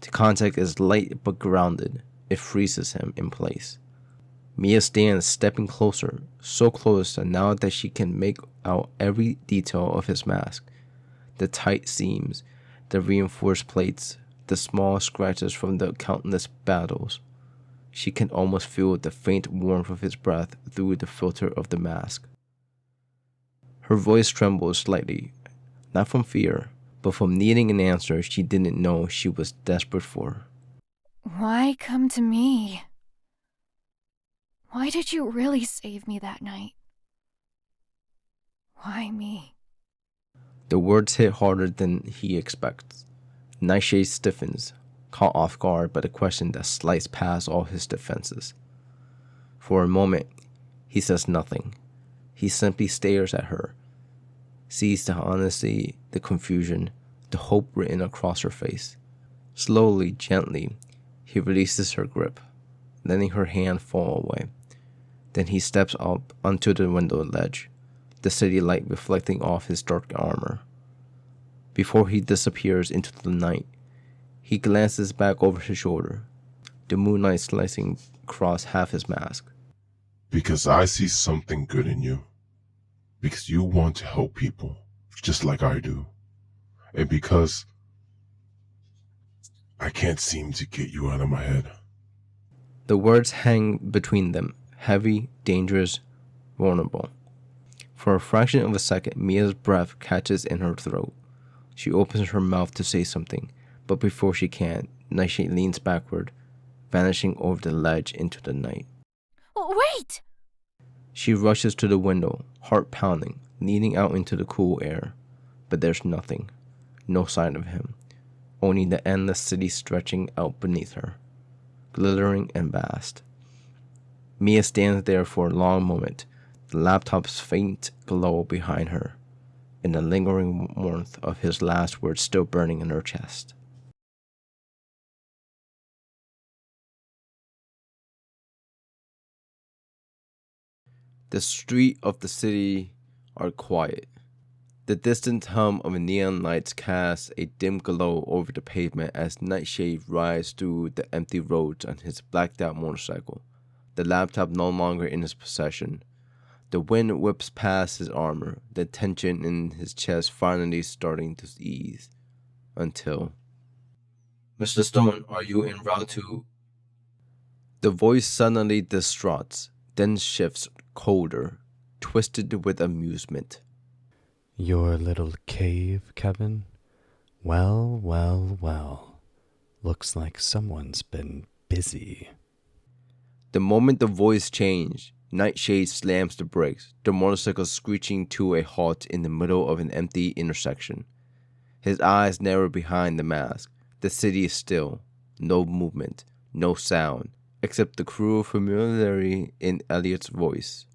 The contact is light but grounded. It freezes him in place. Mia stands stepping closer, so close that now that she can make out every detail of his mask. The tight seams, the reinforced plates, the small scratches from the countless battles. She can almost feel the faint warmth of his breath through the filter of the mask. Her voice trembled slightly, not from fear, but from needing an answer she didn't know she was desperate for. Why come to me? Why did you really save me that night? Why me? The words hit harder than he expects. Nightshade stiffens, caught off guard by the question that sliced past all his defenses. For a moment, he says nothing. He simply stares at her, sees the honesty, the confusion, the hope written across her face. Slowly, gently, he releases her grip, letting her hand fall away. Then he steps up onto the window ledge, the city light reflecting off his dark armor. Before he disappears into the night, he glances back over his shoulder, the moonlight slicing across half his mask. Because I see something good in you. Because you want to help people, just like I do. And because I can't seem to get you out of my head. The words hang between them, heavy, dangerous, vulnerable. For a fraction of a second, Mia's breath catches in her throat. She opens her mouth to say something, but before she can, Nightshade leans backward, vanishing over the ledge into the night. Wait! She rushes to the window, heart pounding, leaning out into the cool air. But there's nothing. No sign of him. Only the endless city stretching out beneath her, glittering and vast. Mia stands there for a long moment, the laptop's faint glow behind her, and the lingering warmth of his last words still burning in her chest. The streets of the city are quiet. The distant hum of neon lights casts a dim glow over the pavement as Nightshade rides through the empty roads on his blacked-out motorcycle, the laptop no longer in his possession. The wind whips past his armor, the tension in his chest finally starting to ease. Until... Mr. Stone, are you en route to... The voice suddenly distraught, then shifts colder, twisted with amusement. Your little cave, Kevin? Well, well, well. Looks like someone's been busy. The moment the voice changed, Nightshade slams the brakes, the motorcycle screeching to a halt in the middle of an empty intersection. His eyes narrow behind the mask. The city is still. No movement, no sound, except the cruel familiarity in Elliot's voice.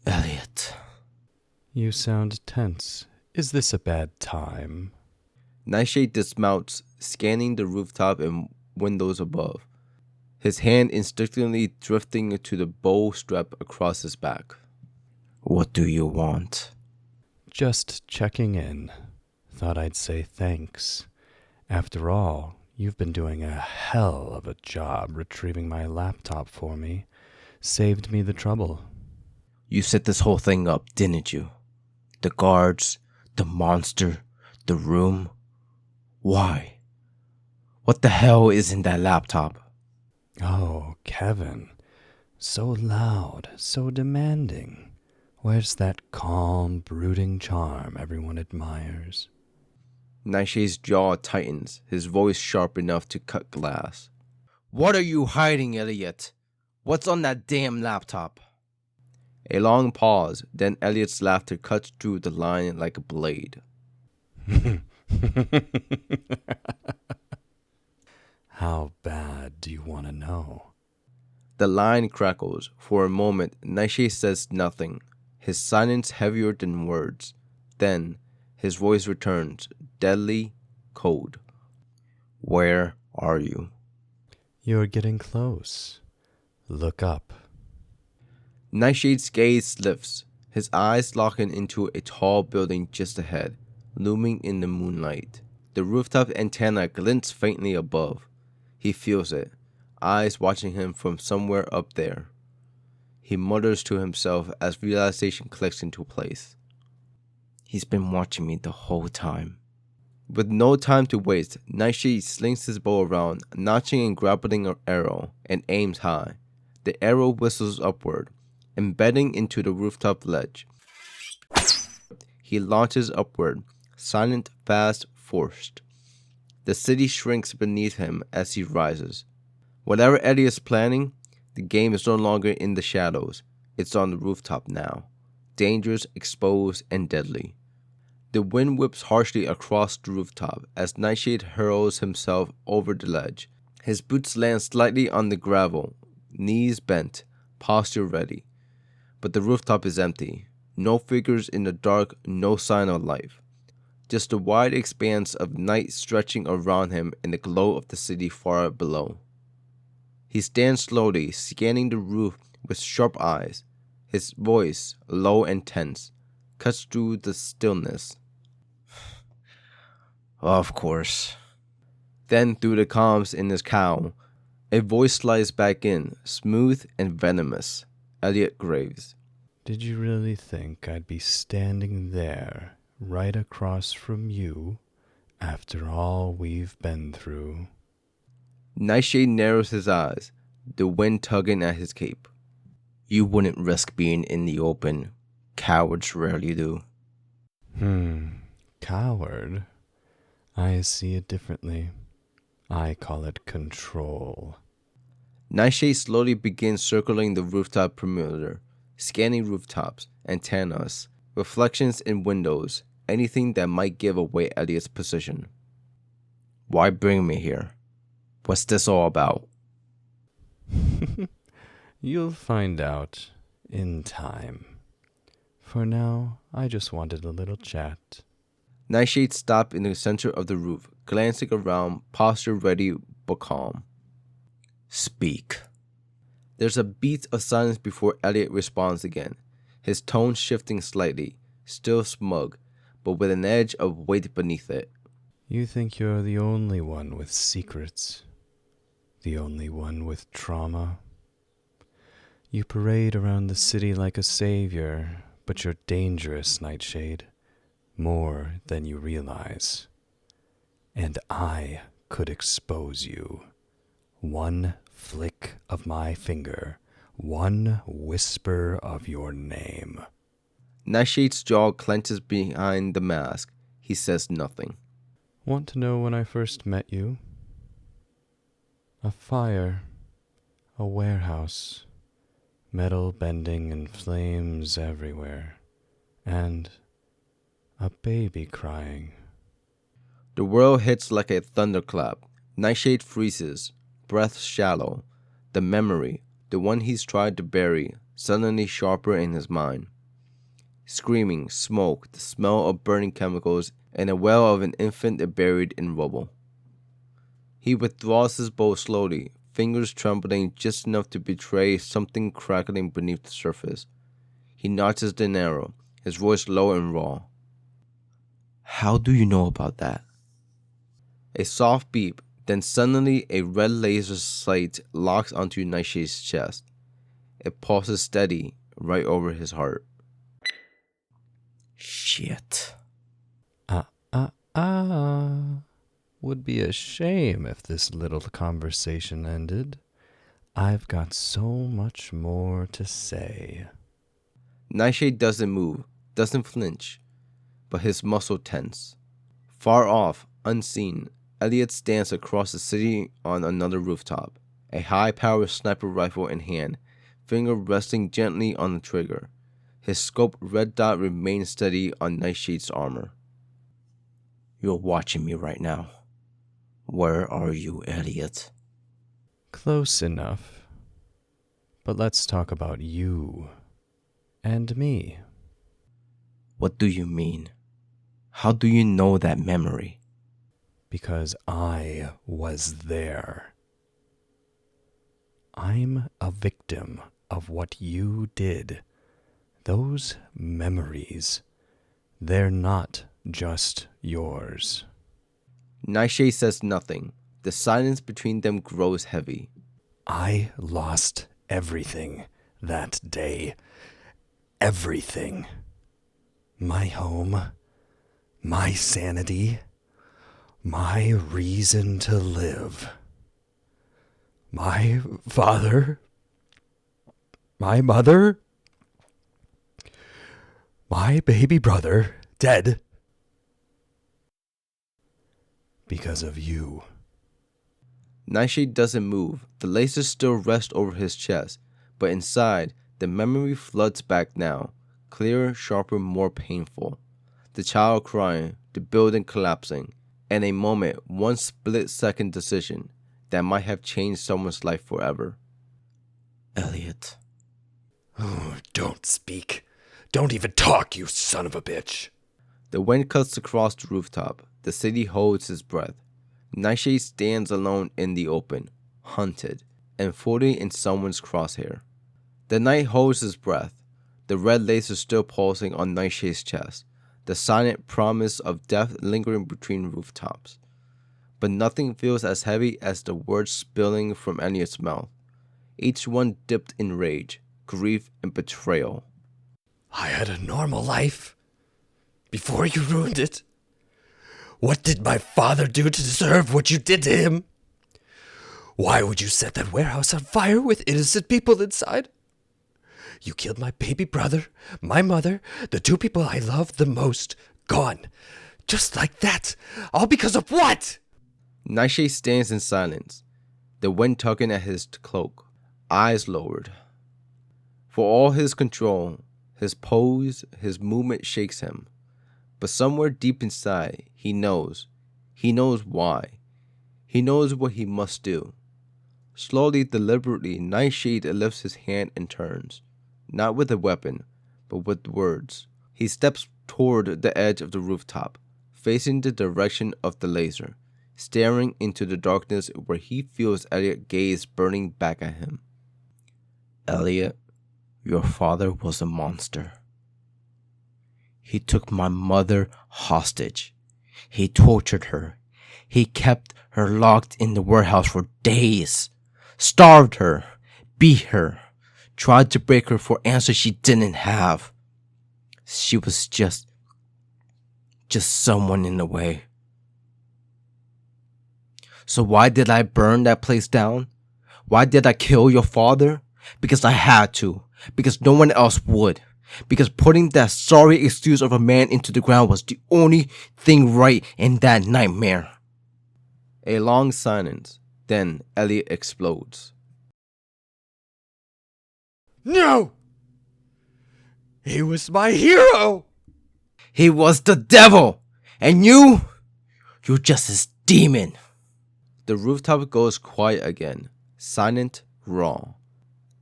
Elliot. You sound tense. Is this a bad time? Nightshade dismounts, scanning the rooftop and windows above, his hand instinctively drifting to the bow strap across his back. What do you want? Just checking in. Thought I'd say thanks. After all, you've been doing a hell of a job retrieving my laptop for me. Saved me the trouble. You set this whole thing up, didn't you? The guards, the monster, the room. Why? What the hell is in that laptop? Oh, Kevin. So loud, so demanding. Where's that calm, brooding charm everyone admires? Nightshade's jaw tightens, his voice sharp enough to cut glass. What are you hiding, Elliot? What's on that damn laptop? A long pause, then Elliot's laughter cuts through the line like a blade. How bad do you want to know? The line crackles. For a moment, Nightshade says nothing, his silence heavier than words. Then, his voice returns, deadly, cold. Where are you? You're getting close. Look up. Nightshade's gaze lifts, his eyes locking into a tall building just ahead, looming in the moonlight. The rooftop antenna glints faintly above. He feels it, eyes watching him from somewhere up there. He mutters to himself as realization clicks into place. He's been watching me the whole time. With no time to waste, Nightshade slings his bow around, notching and grappling an arrow, and aims high. The arrow whistles upward, embedding into the rooftop ledge. He launches upward, silent, fast, forced. The city shrinks beneath him as he rises. Whatever Elliot's planning, the game is no longer in the shadows. It's on the rooftop now. Dangerous, exposed, and deadly. The wind whips harshly across the rooftop as Nightshade hurls himself over the ledge. His boots land slightly on the gravel, knees bent, posture ready. But the rooftop is empty. No figures in the dark, no sign of life. Just a wide expanse of night stretching around him in the glow of the city far below. He stands slowly, scanning the roof with sharp eyes. His voice, low and tense, cuts through the stillness. Of course. Then through the calms in his cowl, a voice slides back in, smooth and venomous. Elliot Graves. Did you really think I'd be standing there, right across from you, after all we've been through? Nightshade narrows his eyes, the wind tugging at his cape. You wouldn't risk being in the open. Cowards rarely do. Coward? I see it differently. I call it control. Nightshade slowly begins circling the rooftop perimeter, scanning rooftops, antennas, reflections in windows, anything that might give away Elliot's position. Why bring me here? What's this all about? You'll find out in time. For now, I just wanted a little chat. Nightshade stopped in the center of the roof, glancing around, posture ready but calm. Speak. There's a beat of silence before Elliot responds again, his tone shifting slightly, still smug, but with an edge of weight beneath it. You think you're the only one with secrets, the only one with trauma. You parade around the city like a savior, but you're dangerous, Nightshade, more than you realize. And I could expose you. One flick of my finger, one whisper of your name. Nightshade's jaw clenches behind the mask. He says nothing. Want to know when I first met you? A fire, a warehouse, metal bending and flames everywhere, and a baby crying. The world hits like a thunderclap. Nightshade freezes, breath shallow. The memory, the one he's tried to bury, suddenly sharper in his mind. Screaming, smoke, the smell of burning chemicals, and a wail of an infant buried in rubble. He withdraws his bow slowly, fingers trembling just enough to betray something crackling beneath the surface. He notches the arrow, his voice low and raw. How do you know about that? A soft beep, then suddenly a red laser sight locks onto Nightshade's chest. It pulses steady, right over his heart. Shit. Would be a shame if this little conversation ended. I've got so much more to say. Nightshade doesn't move, doesn't flinch, but his muscle tense. Far off, unseen, Elliot stands across the city on another rooftop, a high-powered sniper rifle in hand, finger resting gently on the trigger. His scope red dot remains steady on Nightshade's armor. You're watching me right now. Where are you, Elliot? Close enough. But let's talk about you and me. What do you mean? How do you know that memory? Because I was there. I'm a victim of what you did. Those memories, they're not just yours. Nightshade says nothing. The silence between them grows heavy. I lost everything that day. Everything. My home, my sanity, my reason to live. My father, my mother, my baby brother Dead. Because of you. Nightshade doesn't move. The laser still rests over his chest, but inside, the memory floods back now. Clearer, sharper, more painful. The child crying, the building collapsing, and a moment, one split-second decision that might have changed someone's life forever. Elliot. Oh, don't speak. Don't even talk, you son of a bitch. The wind cuts across the rooftop. The city holds his breath. Nightshade stands alone in the open, hunted, and fully in someone's crosshair. The night holds his breath, the red laser still pulsing on Nightshade's chest, the silent promise of death lingering between rooftops. But nothing feels as heavy as the words spilling from Elliot's mouth, each one dipped in rage, grief, and betrayal. I had a normal life before you ruined it. What did my father do to deserve what you did to him? Why would you set that warehouse on fire with innocent people inside? You killed my baby brother, my mother, the two people I loved the most, gone. Just like that. All because of what? Nightshade stands in silence, the wind tugging at his cloak, eyes lowered. For all his control, his pose, his movement shakes him. But somewhere deep inside, he knows. He knows why. He knows what he must do. Slowly, deliberately, Nightshade lifts his hand and turns. Not with a weapon, but with words. He steps toward the edge of the rooftop, facing the direction of the laser, staring into the darkness where he feels Elliot's gaze burning back at him. Elliot, your father was a monster. He took my mother hostage. He tortured her. He kept her locked in the warehouse for days. Starved her. Beat her. Tried to break her for answers she didn't have. She was just someone in the way. So why did I burn that place down? Why did I kill your father? Because I had to. Because no one else would. Because putting that sorry excuse of a man into the ground was the only thing right in that nightmare. A long silence. Then Elliot explodes. No! He was my hero! He was the devil! And you're just his demon. The rooftop goes quiet again. Silent, raw.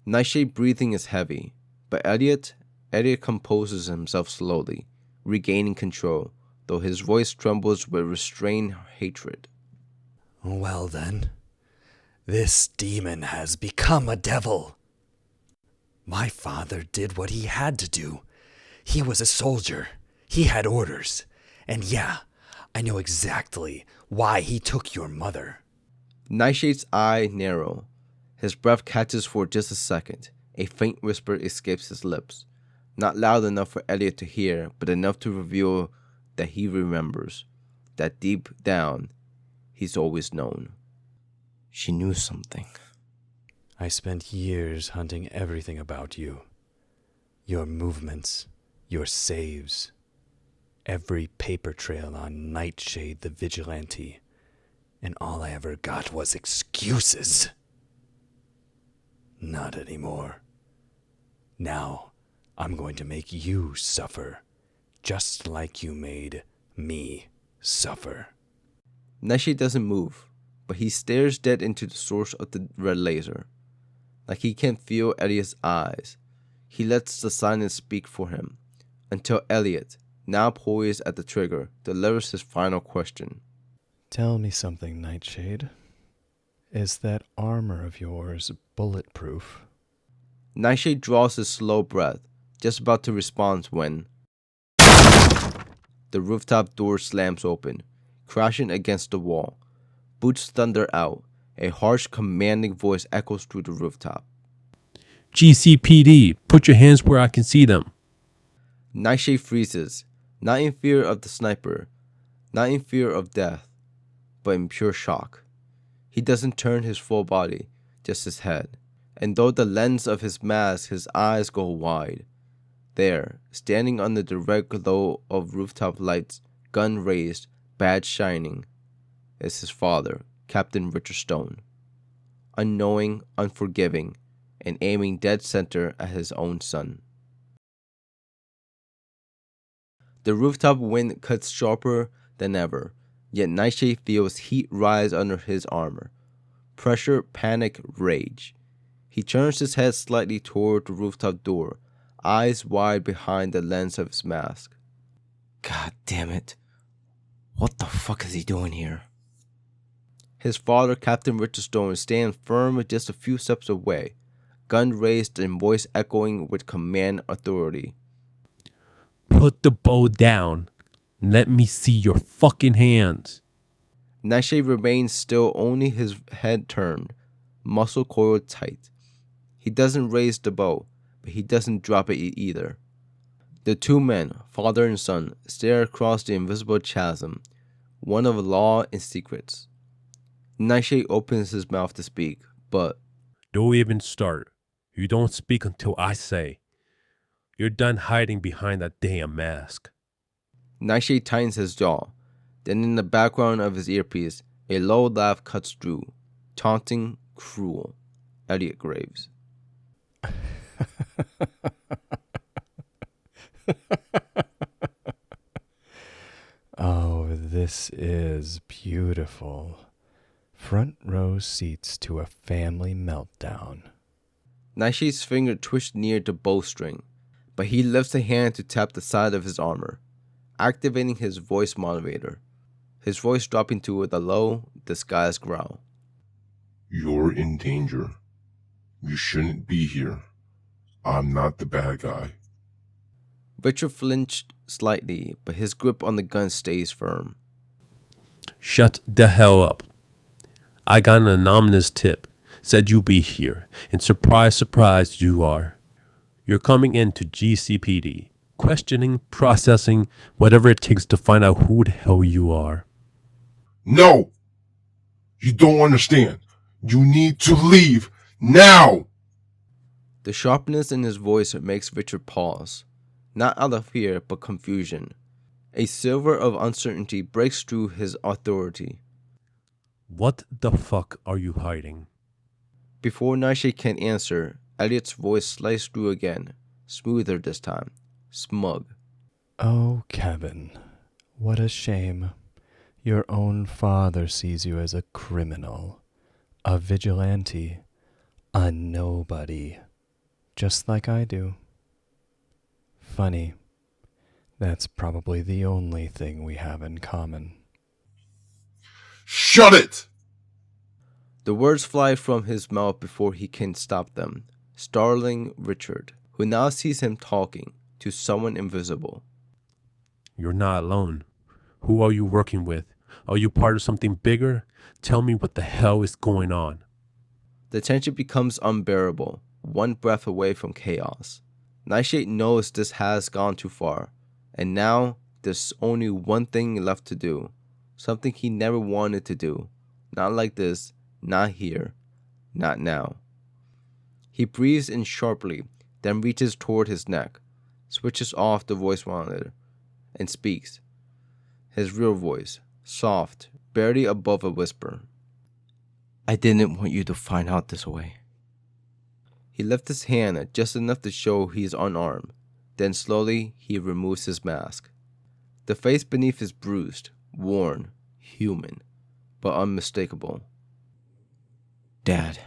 Nightshade breathing is heavy. But Elliot composes himself slowly, regaining control, though his voice trembles with restrained hatred. Well then, this demon has become a devil. My father did what he had to do. He was a soldier. He had orders. And yeah, I know exactly why he took your mother. Nightshade's eye narrow. His breath catches for just a second. A faint whisper escapes his lips. Not loud enough for Elliot to hear, but enough to reveal that he remembers. That deep down, he's always known. She knew something. I spent years hunting everything about you. Your movements, your saves, every paper trail on Nightshade the Vigilante, and all I ever got was excuses. Not anymore. Now, I'm going to make you suffer, just like you made me suffer. Nightshade doesn't move, but he stares dead into the source of the red laser. Like he can't feel Elliot's eyes. He lets the silence speak for him, until Elliot, now poised at the trigger, delivers his final question. Tell me something, Nightshade. Is that armor of yours bulletproof? Nightshade draws his slow breath, just about to respond when the rooftop door slams open, crashing against the wall. Boots thunder out. A harsh, commanding voice echoes through the rooftop. GCPD, put your hands where I can see them. Nightshade freezes, not in fear of the sniper, not in fear of death, but in pure shock. He doesn't turn his full body, just his head. And though the lens of his mask, his eyes go wide. There, standing under the red glow of rooftop lights, gun raised, badge shining, is his father, Captain Richard Stone. Unknowing, unforgiving, and aiming dead center at his own son. The rooftop wind cuts sharper than ever, yet Nightshade feels heat rise under his armor. Pressure, panic, rage. He turns his head slightly toward the rooftop door, eyes wide behind the lens of his mask. God damn it. What the fuck is he doing here? His father, Captain Richard Stone, stands firm just a few steps away, gun raised and voice echoing with command authority. Put the bow down. Let me see your fucking hands. Nightshade remains still, only his head turned, muscle coiled tight. He doesn't raise the bow, but he doesn't drop it either. The two men, father and son, stare across the invisible chasm, one of law and secrets. Nightshade opens his mouth to speak, but... Don't even start. You don't speak until I say. You're done hiding behind that damn mask. Nightshade tightens his jaw. Then in the background of his earpiece, a low laugh cuts through. Taunting, cruel. Elliot Graves. Oh, this is beautiful. Front row seats to a family meltdown. Nightshade's finger twists near the bowstring, but he lifts a hand to tap the side of his armor, activating his voice modulator, his voice dropping to a low, disguised growl. You're in danger. You shouldn't be here. I'm not the bad guy. Richard flinched slightly, but his grip on the gun stays firm. Shut the hell up. I got an anonymous tip. Said you'd be here. And surprise, surprise, you are. You're coming into GCPD. Questioning, processing, whatever it takes to find out who the hell you are. No! You don't understand. You need to leave now! The sharpness in his voice makes Richard pause, not out of fear, but confusion. A silver of uncertainty breaks through his authority. What the fuck are you hiding? Before Nightshade can answer, Elliot's voice sliced through again, smoother this time, smug. Oh, Kevin, what a shame. Your own father sees you as a criminal, a vigilante, a nobody, just like I do. Funny, that's probably the only thing we have in common. Shut it! The words fly from his mouth before he can stop them, startling Richard, who now sees him talking to someone invisible. You're not alone. Who are you working with? Are you part of something bigger? Tell me what the hell is going on. The tension becomes unbearable, one breath away from chaos. Nightshade knows this has gone too far, and now there's only one thing left to do, something he never wanted to do. Not like this, not here, not now. He breathes in sharply, then reaches toward his neck, switches off the voice monitor, and speaks. His real voice, soft, barely above a whisper. I didn't want you to find out this way. He lifts his hand just enough to show he is unarmed. Then slowly he removes his mask. The face beneath is bruised, worn, human, but unmistakable. Dad.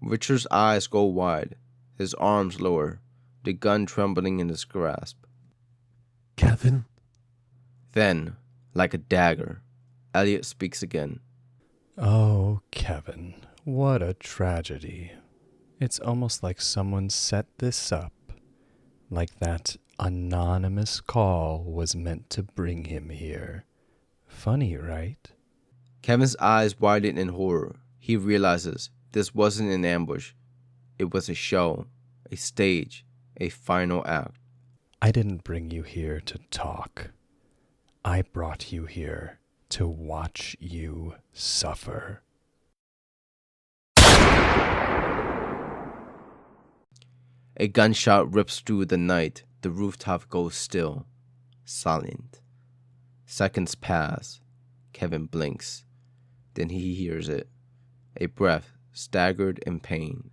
Richard's eyes go wide, his arms lower, the gun trembling in his grasp. Kevin? Then, like a dagger, Elliot speaks again. Oh, Kevin, what a tragedy. It's almost like someone set this up, like that anonymous call was meant to bring him here. Funny, right? Kevin's eyes widen in horror. He realizes this wasn't an ambush. It was a show, a stage, a final act. I didn't bring you here to talk. I brought you here to watch you suffer. A gunshot rips through the night. The rooftop goes still, silent. Seconds pass. Kevin blinks. Then he hears it. A breath, staggered in pain.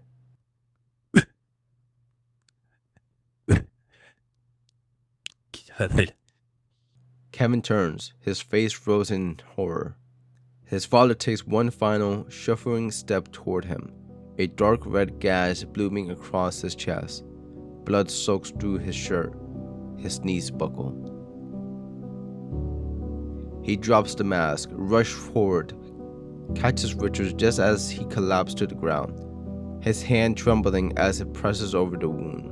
Kevin turns, his face frozen in horror. His father takes one final, shuffling step toward him, a dark red gash blooming across his chest. Blood soaks through his shirt. His knees buckle. He drops the mask, rushes forward, catches Richards just as he collapsed to the ground, his hand trembling as it presses over the wound.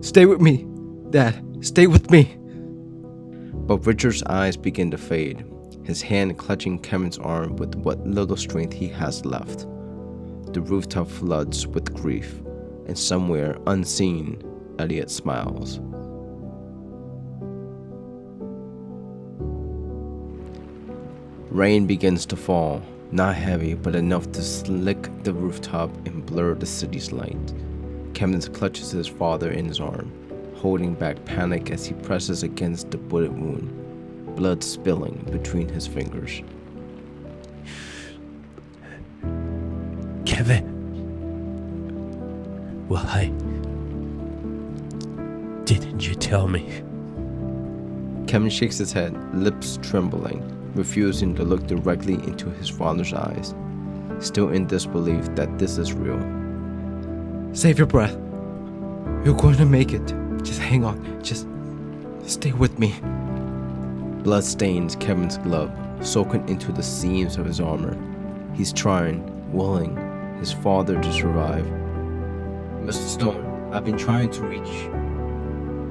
"Stay with me, Dad. Stay with me." But Richard's eyes begin to fade, his hand clutching Kevin's arm with what little strength he has left. The rooftop floods with grief, and somewhere unseen, Elliot smiles. Rain begins to fall, not heavy, but enough to slick the rooftop and blur the city's light. Kevin clutches his father in his arm, holding back panic as he presses against the bullet wound, blood spilling between his fingers. Kevin, why didn't you tell me? Kevin shakes his head, lips trembling, refusing to look directly into his father's eyes, still in disbelief that this is real. "Save your breath. You're going to make it. Just hang on. Just stay with me." Blood stains Kevin's glove, soaking into the seams of his armor. He's trying, willing, his father to survive. "Mr. Stone, I've been trying to reach."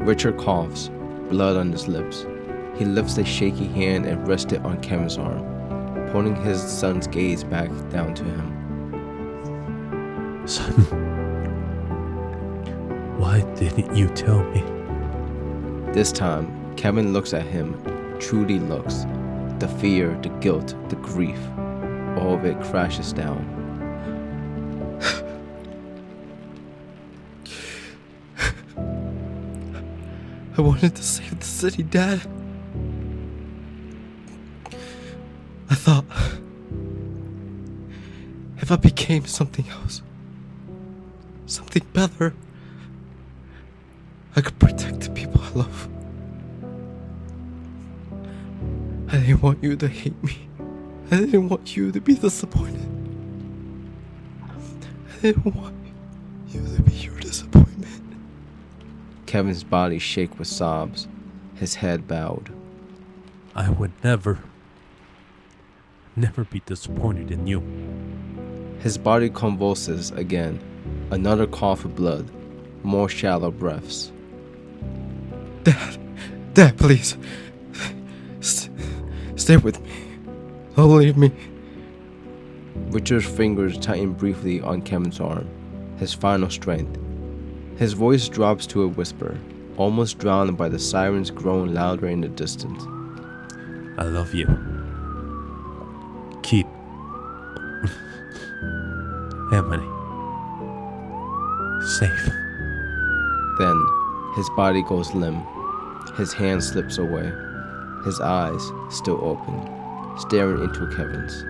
Richard coughs, blood on his lips. He lifts a shaky hand and rests it on Kevin's arm, pointing his son's gaze back down to him. "Son, why didn't you tell me?" This time, Kevin looks at him, truly looks. The fear, the guilt, the grief, all of it crashes down. "I wanted to save the city, Dad. I thought if I became something else, something better, I could protect the people I love. I didn't want you to hate me. I didn't want you to be disappointed. I didn't want you to be your disappointment." Kevin's body shook with sobs, his head bowed. "I would never be disappointed in you." His body convulses again, another cough of blood, more shallow breaths. Dad, please. Stay with me. Don't leave me." Richard's fingers tighten briefly on Kevin's arm, his final strength. His voice drops to a whisper, almost drowned by the sirens growing louder in the distance. "I love you. Keep Emily safe." Then, his body goes limp. His hand slips away, his eyes still open, staring into Kevin's.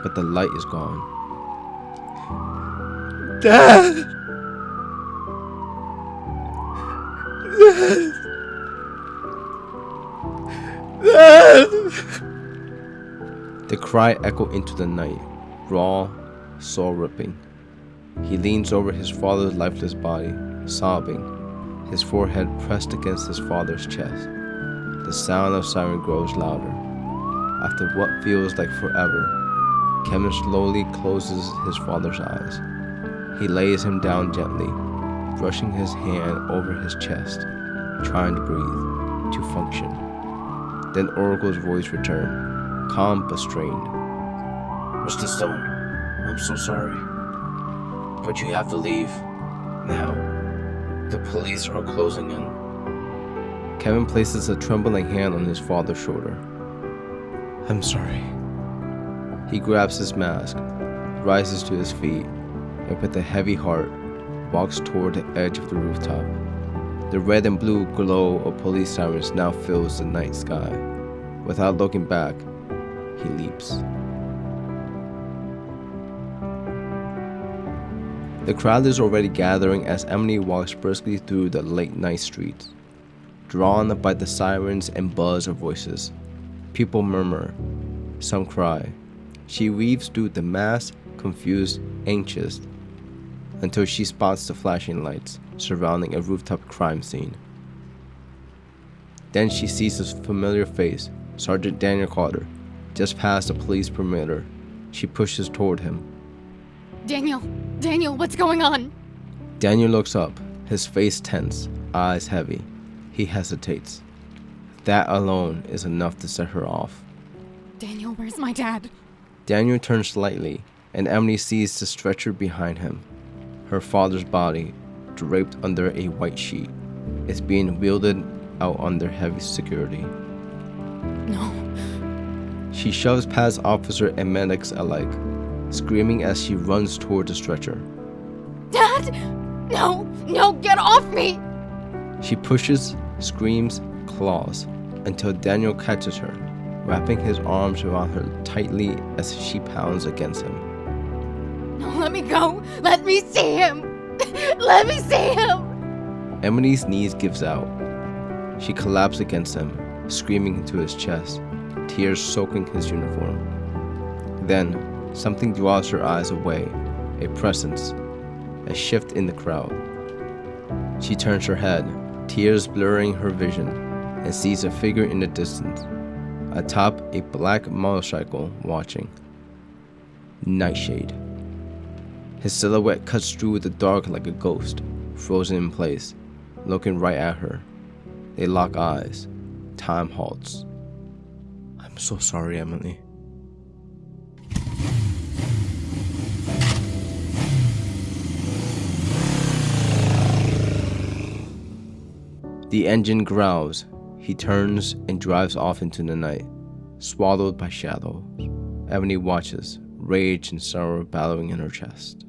But the light is gone. "Dad! Dad! Dad!" The cry echoed into the night, raw, soul-ripping. He leans over his father's lifeless body, sobbing, his forehead pressed against his father's chest. The sound of siren grows louder. After what feels like forever, Kevin slowly closes his father's eyes. He lays him down gently, brushing his hand over his chest, trying to breathe, to function. Then Orikal's voice returned, calm but strained. "Mr. Stone, I'm so sorry, but you have to leave now. The police are closing in." Kevin places a trembling hand on his father's shoulder. "I'm sorry." He grabs his mask, rises to his feet, and with a heavy heart, walks toward the edge of the rooftop. The red and blue glow of police sirens now fills the night sky. Without looking back, he leaps. The crowd is already gathering as Emily walks briskly through the late-night streets. Drawn by the sirens and buzz of voices, people murmur, some cry. She weaves through the mass, confused, anxious, until she spots the flashing lights surrounding a rooftop crime scene. Then she sees his familiar face, Sergeant Daniel Carter, just past the police perimeter. She pushes toward him. Daniel, what's going on? Daniel looks up, his face tense, eyes heavy. He hesitates. That alone is enough to set her off. Daniel, where's my dad? Daniel turns slightly, and Emily sees the stretcher behind him. Her father's body, draped under a white sheet, is being wheeled out under heavy security. No. She shoves past officer and medics alike, screaming as she runs toward the stretcher. Dad! No, get off me! She pushes, screams, claws, until Daniel catches her, wrapping his arms around her tightly as she pounds against him. No, let me go! Let me see him! Let me see him! Emily's knees gives out. She collapses against him, screaming into his chest, tears soaking his uniform. Then, something draws her eyes away, a presence, a shift in the crowd. She turns her head, tears blurring her vision, and sees a figure in the distance, atop a black motorcycle watching. Nightshade. His silhouette cuts through the dark like a ghost, frozen in place, looking right at her. They lock eyes. Time halts. I'm so sorry, Emily. The engine growls. He turns and drives off into the night, swallowed by shadows. Emily watches, rage and sorrow bellowing in her chest.